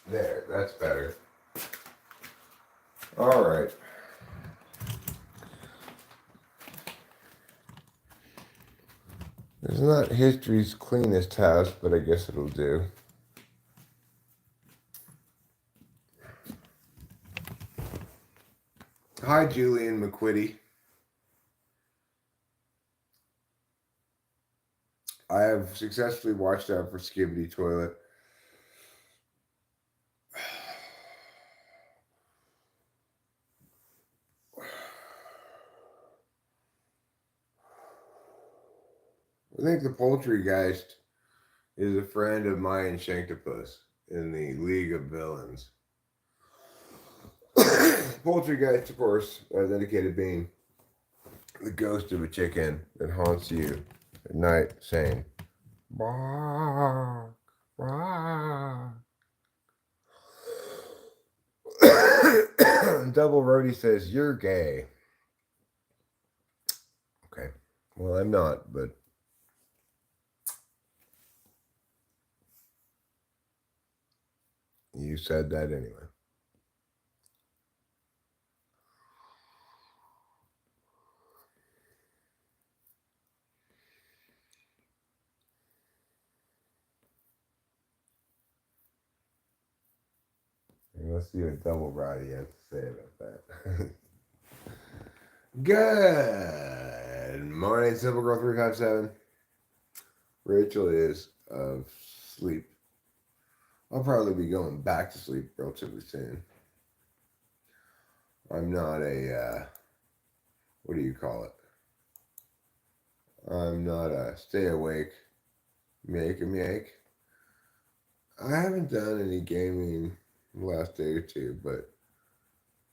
There, that's better. All right. It's not history's cleanest house, but I guess it'll do. Hi, Julian McQuitty. I have successfully watched out for Skibidi Toilet. I think the Poultrygeist is a friend of mine and Shanktopus in the League of Villains. Poultrygeist, of course, as indicated, being the ghost of a chicken that haunts you at night saying, bark, bark. Double Roadie says, you're gay. Okay. Well, I'm not, but you said that anyway. Let's see what Double Roddy has to say about that. Good morning, Simple Girl 357. Rachel is of sleep. I'll probably be going back to sleep relatively soon. I'm not a, what do you call it? I'm not a stay awake, make 'em yake. I haven't done any gaming the last day or two, but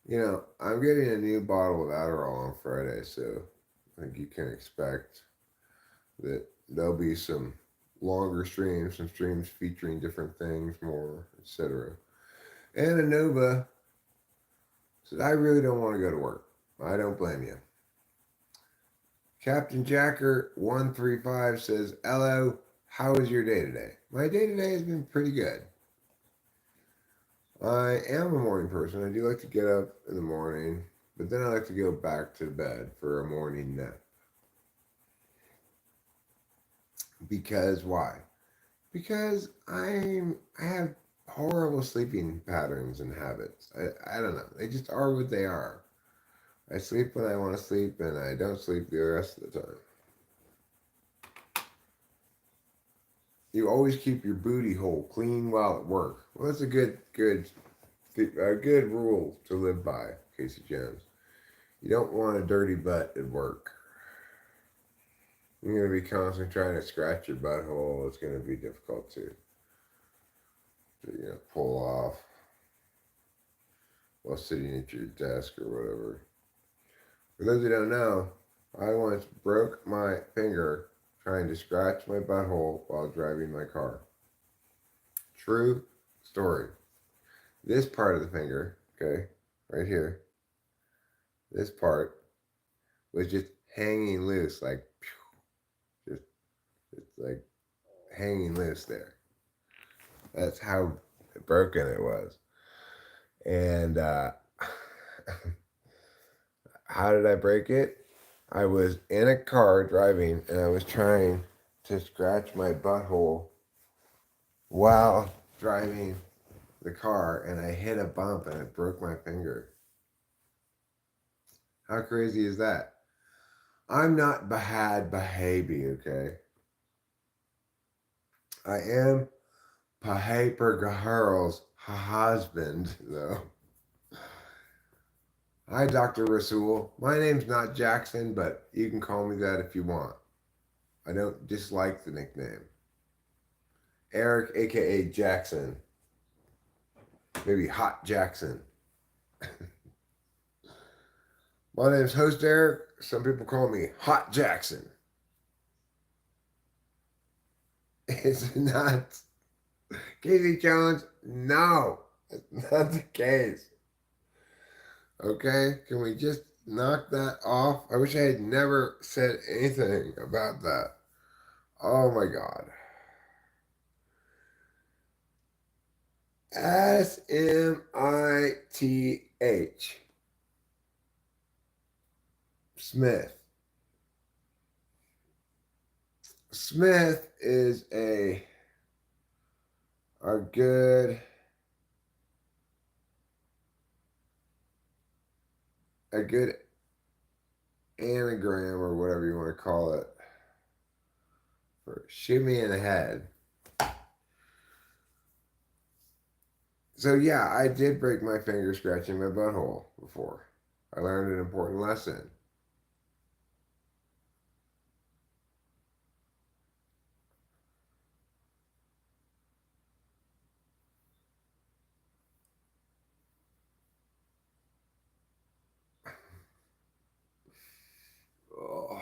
you know, I'm getting a new bottle of Adderall on Friday, so I think you can expect that there'll be some longer streams, some streams featuring different things, more, etc. And Anova says, I really don't want to go to work. I don't blame you. Captain Jacker 135 says, hello, how was your day today? My day today has been pretty good. I am a morning person. I do like to get up in the morning, but then I like to go back to bed for a morning nap. Because why? Because I have horrible sleeping patterns and habits. I don't know. They just are what they are. I sleep when I want to sleep, and I don't sleep the rest of the time. You always keep your booty hole clean while at work. Well, that's a good rule to live by, Casey Jones. You don't want a dirty butt at work. You're going to be constantly trying to scratch your butthole. It's going to be difficult to pull off while sitting at your desk or whatever. For those who don't know, I once broke my finger trying to scratch my butthole while driving my car. True story. This part of the finger, okay, right here, this part was just hanging loose, like, just like hanging loose there. That's how broken it was. And how did I break it? I was in a car driving and I was trying to scratch my butthole while driving the car and I hit a bump and it broke my finger. How crazy is that? I'm not Bahad Bahabi, okay? I am Pahaper Gaharl's husband, though. Hi, Dr. Rasul. My name's not Jackson, but you can call me that if you want. I don't dislike the nickname. Eric, aka Jackson. Maybe Hot Jackson. My name's Host Eric. Some people call me Hot Jackson. It's not. Casey Jones, no. It's not the case. Okay? Can we just knock that off? I wish I had never said anything about that. Oh my God. Smith. Smith. Smith is a good anagram or whatever you want to call it for shoot me in the head. So yeah, I did break my finger scratching my butthole before. I learned an important lesson. Oh.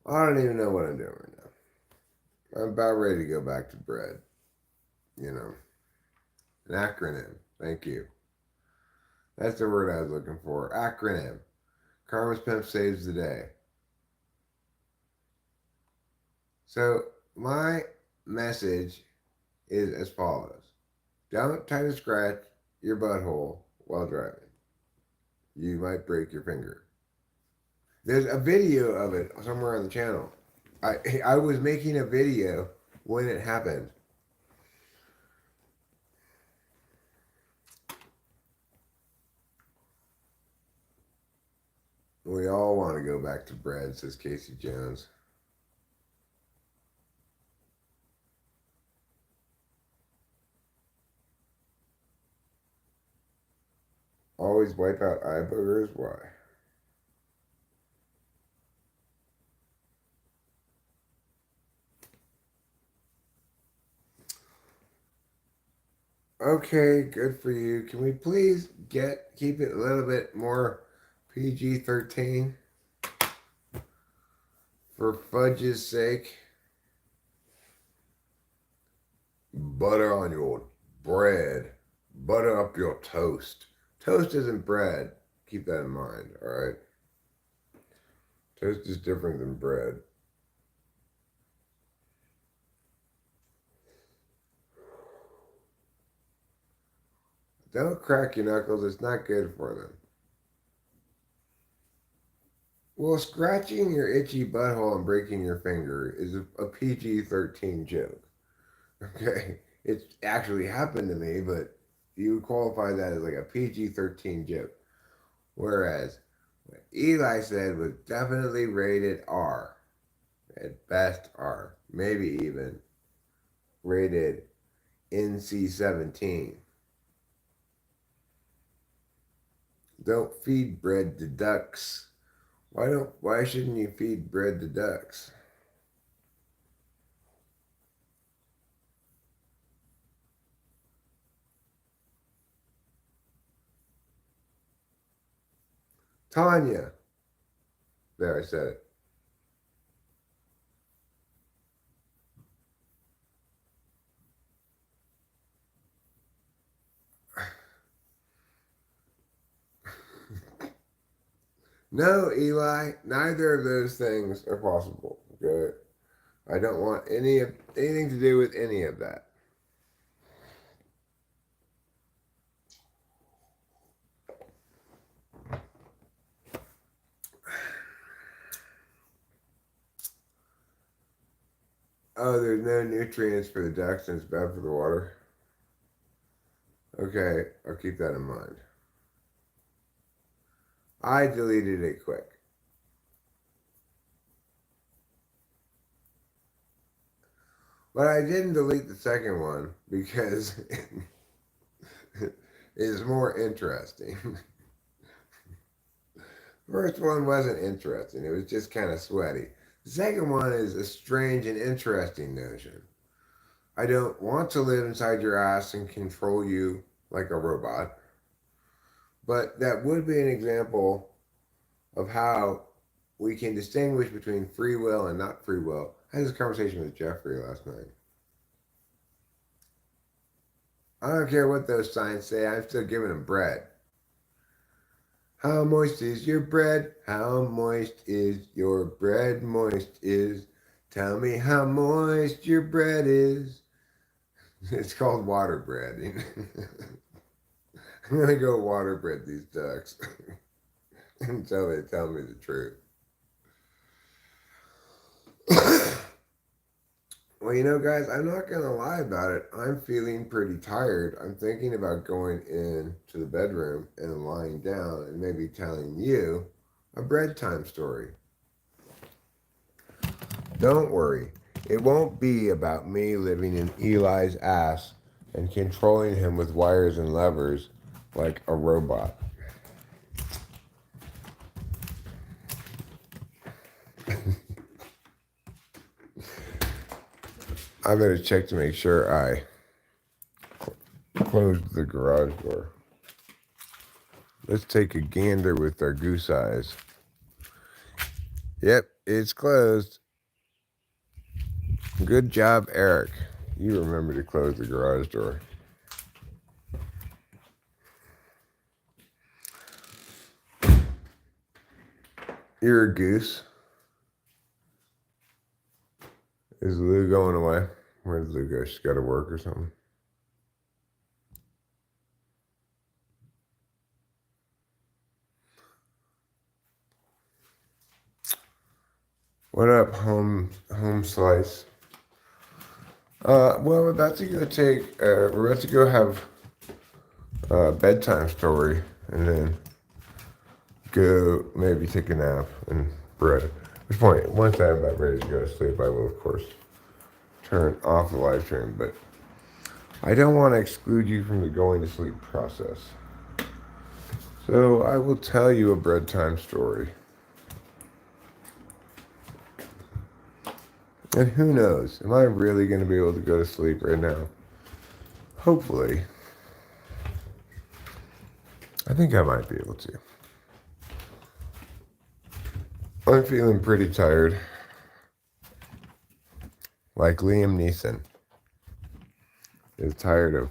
I don't even know what I'm doing right now. I'm about ready to go back to bread. You know, an acronym. Thank you. That's the word I was looking for. Acronym. Karma's Pimp saves the day. So my message is as follows. Don't try to scratch your butthole while driving. You might break your finger. There's a video of it somewhere on the channel. I was making a video when it happened. We all want to go back to bread, says Casey Jones. Always wipe out eye boogers? Why? Okay, good for you. Can we please keep it a little bit more PG-13 for fudge's sake? Butter on your bread. Butter up your toast. Toast isn't bread. Keep that in mind, all right? Toast is different than bread. Don't crack your knuckles. It's not good for them. Well, scratching your itchy butthole and breaking your finger is a PG-13 joke. Okay? It's actually happened to me, but you would qualify that as like a PG-13 joke. Whereas what Eli said was definitely rated R. At best R. Maybe even rated NC-17. Don't feed bread to ducks. Why shouldn't you feed bread to ducks? Tanya. There, I said it. No, Eli, neither of those things are possible. Okay? I don't want anything to do with any of that. Oh, there's no nutrients for the ducks and it's bad for the water. Okay, I'll keep that in mind. I deleted it quick. But I didn't delete the second one because it's more interesting. First one wasn't interesting. It was just kind of sweaty. The second one is a strange and interesting notion. I don't want to live inside your ass and control you like a robot, but that would be an example of how we can distinguish between free will and not free will. I had this conversation with Jeffrey last night. I don't care what those signs say, I'm still giving him bread. How moist is your bread? How moist is your bread? Moist is. Tell me how moist your bread is. It's called water bread. I'm gonna go water bread these ducks until they tell me the truth. Well, guys, I'm not gonna lie about it. I'm feeling pretty tired. I'm thinking about going into the bedroom and lying down and maybe telling you a bread time story. Don't worry, it won't be about me living in Eli's ass and controlling him with wires and levers like a robot. I better check to make sure I closed the garage door. Let's take a gander with our goose eyes. Yep, it's closed. Good job, Eric. You remember to close the garage door. You're a goose. Is Lou going away? Where did Lou go? She's got to work or something? What up, home slice? Well, we're about to go have a bedtime story, and then go maybe take a nap and bread. At which point, once I'm about ready to go to sleep, I will of course turn off the live stream. But I don't want to exclude you from the going to sleep process. So I will tell you a bedtime story. And who knows? Am I really going to be able to go to sleep right now? Hopefully. I think I might be able to. I'm feeling pretty tired. Like Liam Neeson is tired of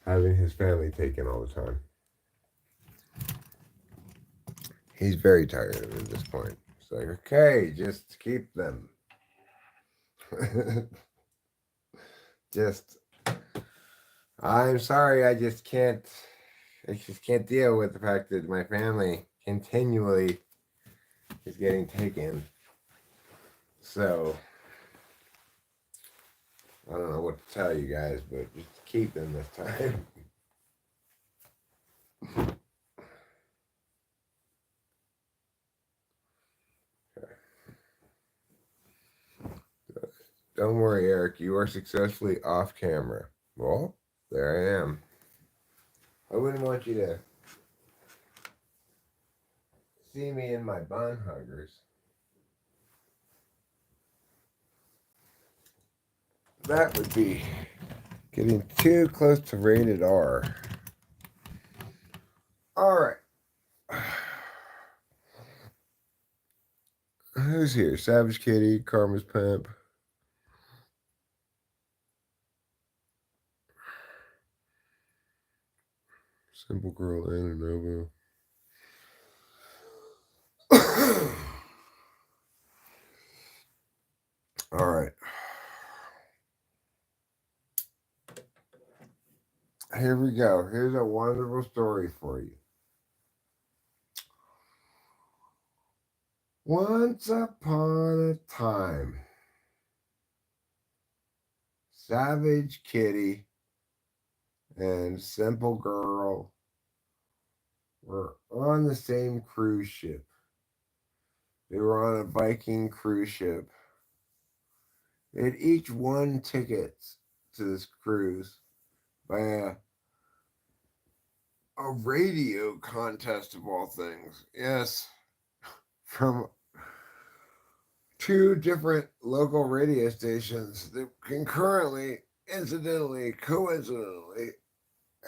having his family taken all the time. He's very tired of it at this point. It's like, okay, just keep them. I'm sorry, I just can't deal with the fact that my family continually is getting taken. So, I don't know what to tell you guys, but just keep them this time. Don't worry, Eric, you are successfully off camera. Well, there I am. I wouldn't want you to see me in my bun huggers. That would be getting too close to rated R. All right. Who's here? Savage Kitty, Karma's Pimp. Simple Girl, Anna Nova. All right. Here we go. Here's a wonderful story for you. Once upon a time, Savage Kitty and Simple Girl were on the same cruise ship. They were on a Viking cruise ship. They had each won tickets to this cruise by a radio contest of all things. Yes, from two different local radio stations that concurrently, incidentally, coincidentally,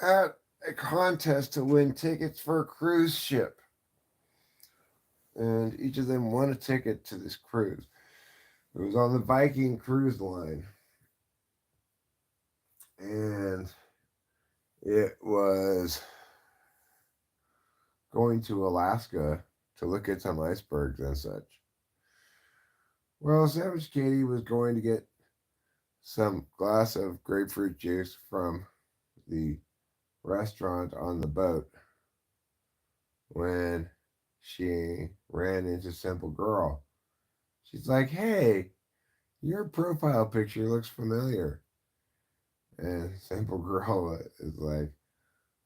had a contest to win tickets for a cruise ship. And each of them won a ticket to this cruise. It was on the Viking Cruise Line. And it was going to Alaska to look at some icebergs and such. Well, Savage Katie was going to get some glass of grapefruit juice from the restaurant on the boat when she ran into Simple Girl. She's like, "Hey, your profile picture looks familiar." And Simple Girl is like,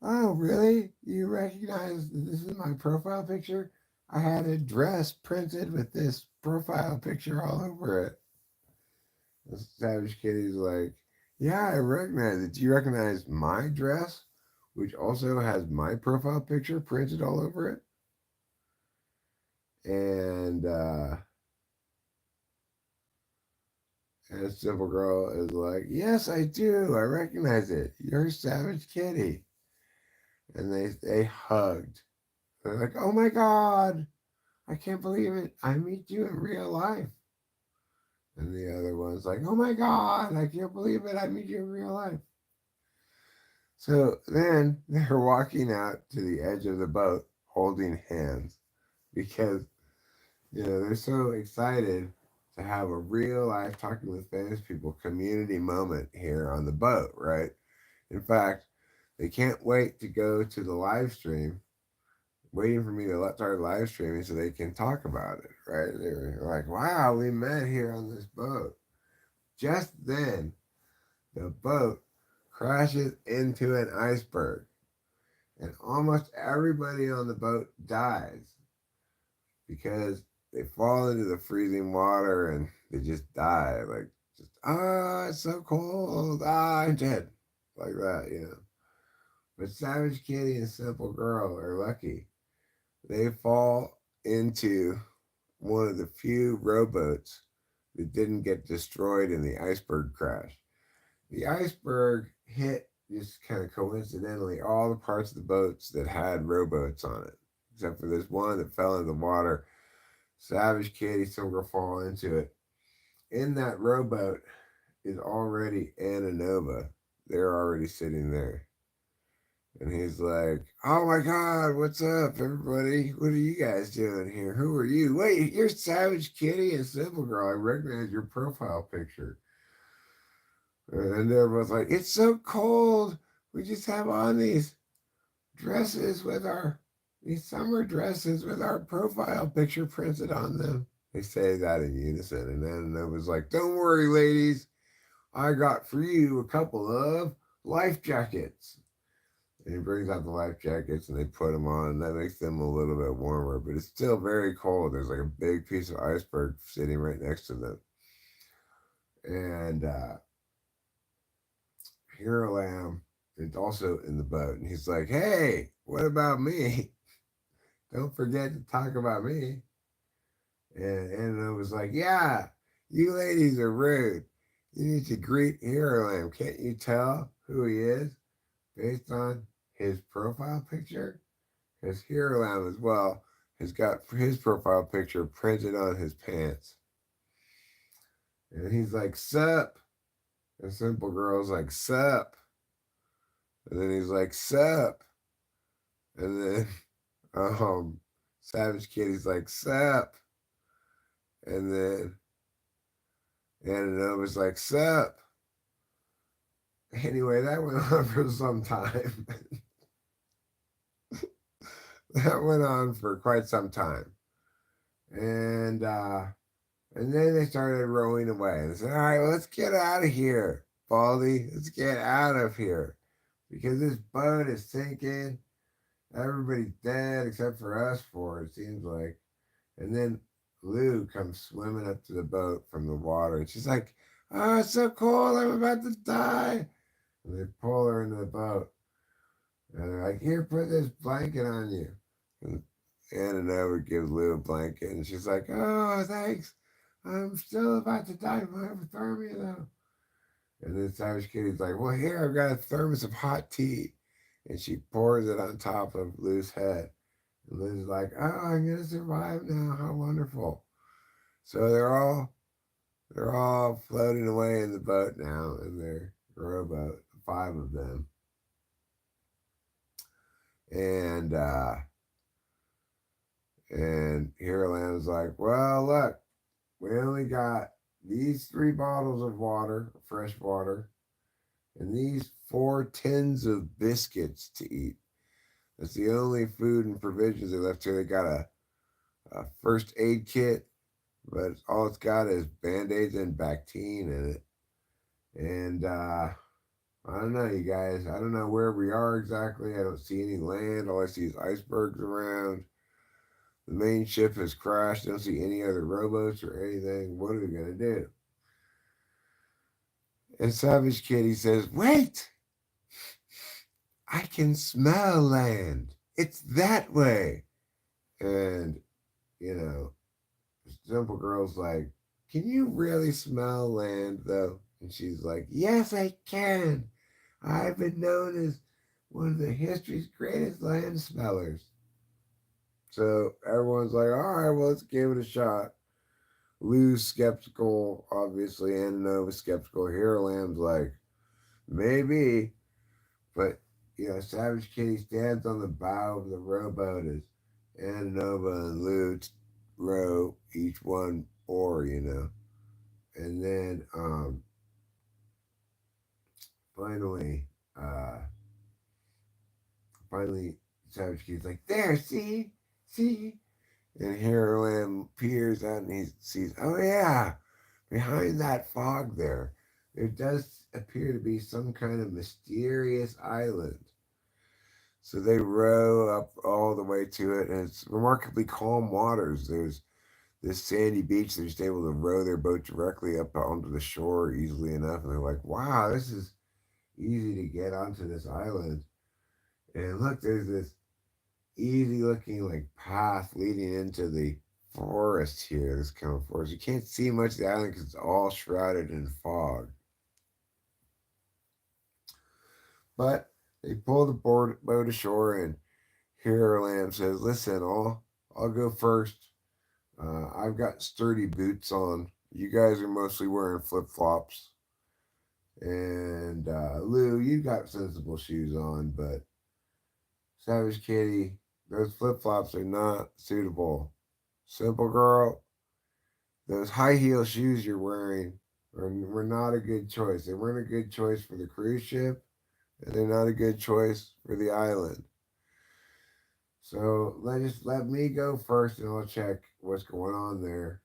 "Oh, really? You recognize this is my profile picture? I had a dress printed with this profile picture all over it." The Savage Kitty's like, "Yeah, I recognize it. Do you recognize my dress, which also has my profile picture printed all over it?" And Simple Girl is like, "Yes, I do. I recognize it. You're Savage Kitty." And they hugged. They're like, "Oh my God, I can't believe it. I meet you in real life." And the other one's like, "Oh my God, I can't believe it. I meet you in real life." So then they're walking out to the edge of the boat holding hands because, they're so excited to have a real life talking with famous people community moment here on the boat, right? In fact, they can't wait to go to the live stream, waiting for me to start live streaming so they can talk about it, right? They're like, "Wow, we met here on this boat." Just then, the boat crashes into an iceberg, and almost everybody on the boat dies because they fall into the freezing water and they just die. Like, just, it's so cold. I'm dead. Like that. But Savage Kitty and Simple Girl are lucky. They fall into one of the few rowboats that didn't get destroyed in the iceberg crash. The iceberg hit just kind of coincidentally all the parts of the boats that had rowboats on it, except for this one that fell into the water. Savage Kitty Silver fall into it. In that rowboat is already Anna Nova. They're already sitting there. And he's like, "Oh my God, what's up, everybody? What are you guys doing here? Who are you? Wait, you're Savage Kitty and Simple Girl. I recognize your profile picture." And they're both like, "It's so cold. We just have on these summer dresses with our profile picture printed on them." They say that in unison. And then it was like, "Don't worry, ladies. I got for you a couple of life jackets." And he brings out the life jackets and they put them on, and that makes them a little bit warmer, but it's still very cold. There's like a big piece of iceberg sitting right next to them. And Hero Lamb is also in the boat, and he's like, "Hey, what about me? Don't forget to talk about me." And Anna was like, "Yeah, you ladies are rude. You need to greet Hero Lamb. Can't you tell who he is based on his profile picture?" Because Hero Lamb as well has got his profile picture printed on his pants. And he's like, "Sup?" And Simple Girl's like, "Sup?" And then he's like, "Sup?" And then Savage Kitty's like, sup. And then Ananova's like, sup. Anyway, that went on for some time. That went on for quite some time. And then they started rowing away. They said, all right, well, let's get out of here, Baldy. Let's get out of here. Because this boat is sinking. Everybody's dead except for us four, it seems like. And then Lou comes swimming up to the boat from the water. And she's like, oh, it's so cold. I'm about to die. And they pull her into the boat. And they're like, here, put this blanket on you. And Anna Nova gives Lou a blanket. And she's like, oh, thanks. I'm still about to die from hypothermia, though. And then Savage Kitty's like, well, here, I've got a thermos of hot tea. And she pours it on top of Lou's head. And Lou's like, oh, I'm going to survive now. How wonderful. So they're all floating away in the boat now in their rowboat, 5 of them. And Hero Lamb's like, well, look, we only got these 3 bottles of water, fresh water, and these 4 tins of biscuits to eat. That's the only food and provisions they left here. They got a first aid kit, but all it's got is Band-Aids and Bactine in it. And I don't know, you guys. I don't know where we are exactly. I don't see any land. All I see is icebergs around. The main ship has crashed. I don't see any other rowboats or anything. What are we going to do? And Savage Kitty says, wait! I can smell land. It's that way. And, Simple Girl's like, can you really smell land, though? And she's like, yes, I can. I've been known as one of the history's greatest land smellers. So everyone's like, all right, well, let's give it a shot. Lou's skeptical, obviously. Ananova's skeptical. Hero Lamb's like, maybe. But, Savage Kitty stands on the bow of the rowboat as Ananova and Lou row each one oar, And then finally, Savage Kitty's like, there, see? And Hero Lamb peers out and he sees, oh yeah, behind that fog there does appear to be some kind of mysterious island. So they row up all the way to it, and it's remarkably calm waters. There's this sandy beach. They're just able to row their boat directly up onto the shore easily enough. And they're like, wow, this is easy to get onto this island. And look, there's this easy looking like path leading into the forest here, this kind of forest. You can't see much of the island because it's all shrouded in fog. But they pull the boat ashore, and Hero Lamb says, listen, I'll go first. I've got sturdy boots on. You guys are mostly wearing flip-flops. And Lou, you got sensible shoes on, but Savage Kitty, those flip-flops are not suitable. Simple Girl, those high heel shoes you're wearing were not a good choice. They weren't a good choice for the cruise ship, and they're not a good choice for the island. So let me go first, and I'll check what's going on there.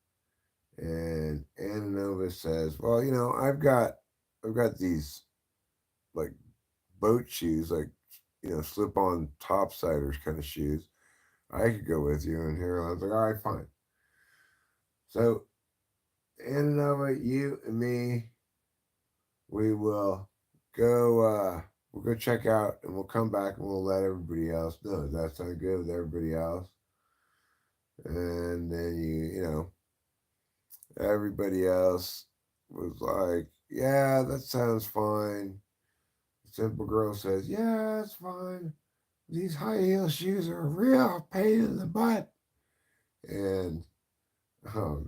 And Ananova says, well, I've got these like boat shoes, like slip on topsiders kind of shoes. I could go with you. And here I was like, all right, fine. So Ananova, you and me, we will go we'll go check out, and we'll come back and we'll let everybody else know. Does that sound good with everybody else? And then everybody else was like, yeah, that sounds fine. Simple Girl says, yeah, it's fine. These high heel shoes are a real pain in the butt. And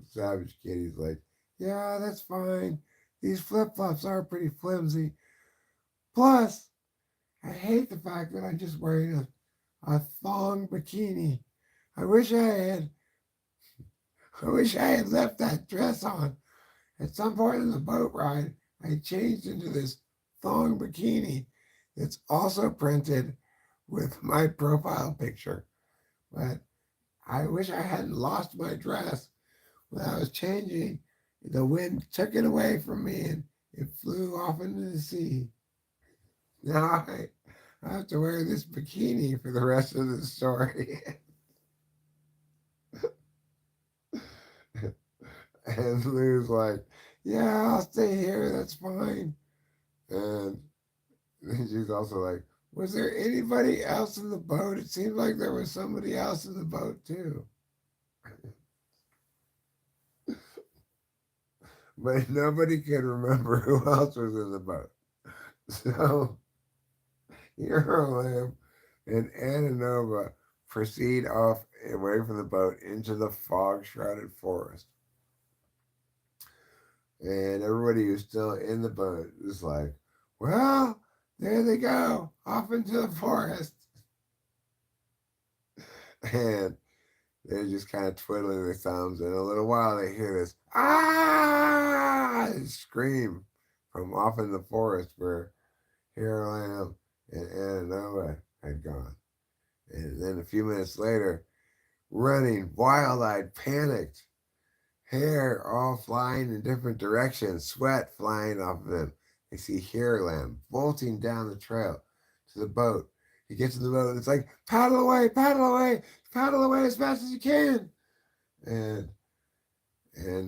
Savage Kitty's like, yeah, that's fine. These flip-flops are pretty flimsy. Plus, I hate the fact that I'm just wearing a thong bikini. I wish I had left that dress on. At some point in the boat ride, I changed into this thong bikini that's also printed with my profile picture. But I wish I hadn't lost my dress. When I was changing, the wind took it away from me and it flew off into the sea. Now I have to wear this bikini for the rest of the story. And Lou's like, yeah, I'll stay here. That's fine. And she's also like, was there anybody else in the boat? It seemed like there was somebody else in the boat too. But nobody could remember who else was in the boat. So Hero and Ananova proceed off away from the boat into the fog-shrouded forest. And everybody who's still in the boat is like, well, there they go, off into the forest. And they're just kind of twiddling their thumbs. And in a little while, they hear this, ah, scream from off in the forest where Hero Lamb and Ananova had gone. And then a few minutes later, running, wild-eyed, panicked, hair all flying in different directions, sweat flying off of them. They see Hero Lamb bolting down the trail to the boat. He gets in the boat and it's like, paddle away as fast as you can. And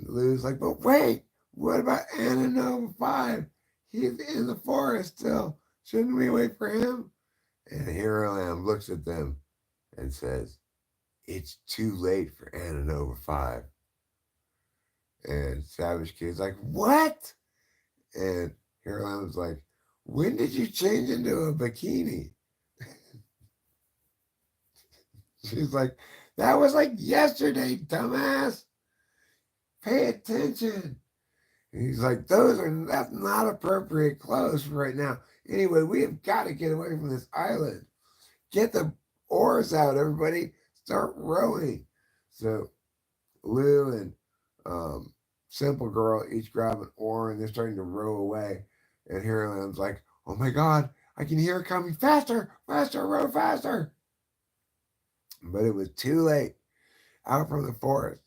Lou's like, but wait, what about Ananova 5? He's in the forest still. Shouldn't we wait for him? And Hero Lamb looks at them and says, it's too late for Ananova 5. And Savage Kid's like, what? And Hero Lamb's like, when did you change into a bikini? She's like, that was like yesterday, dumbass. Pay attention. And he's like, that's not appropriate clothes for right now. Anyway, we have got to get away from this island. Get the oars out, everybody. Start rowing. So Lou and Simple Girl each grab an oar and they're starting to row away. And Hero Lamb's like, oh my God, I can hear it coming. Faster, row faster. But it was too late. Out from the forest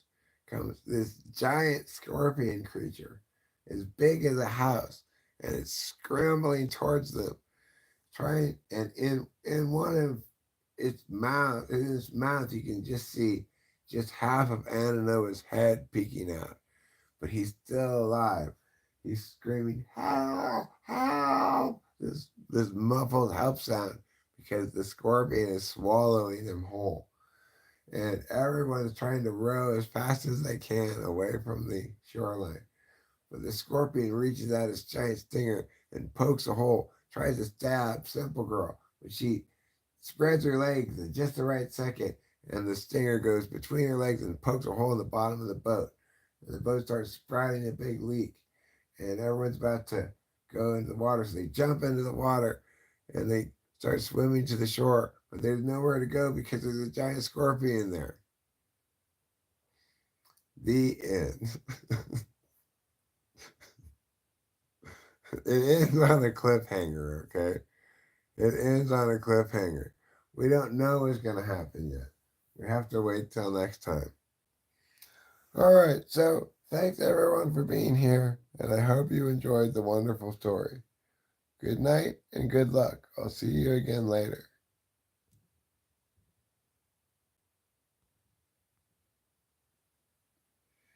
comes this giant scorpion creature, as big as a house, and it's scrambling towards them, trying. And in one of its mouth, you can just see just half of Ananova's head peeking out, but he's still alive. He's screaming, "Help! Help!" This muffled help sound because the scorpion is swallowing him whole. And everyone's trying to row as fast as they can away from the shoreline. But the scorpion reaches out its giant stinger and pokes a hole, tries to stab Simple Girl, but she spreads her legs in just the right second, and the stinger goes between her legs and pokes a hole in the bottom of the boat. And the boat starts sprouting a big leak, and everyone's about to go into the water, so they jump into the water, and they start swimming to the shore, but there's nowhere to go because there's a giant scorpion there. The end. It ends on a cliffhanger, okay? It ends on a cliffhanger. We don't know what's going to happen yet. We have to wait till next time. All right, so thanks everyone for being here, and I hope you enjoyed the wonderful story. Good night and good luck. I'll see you again later.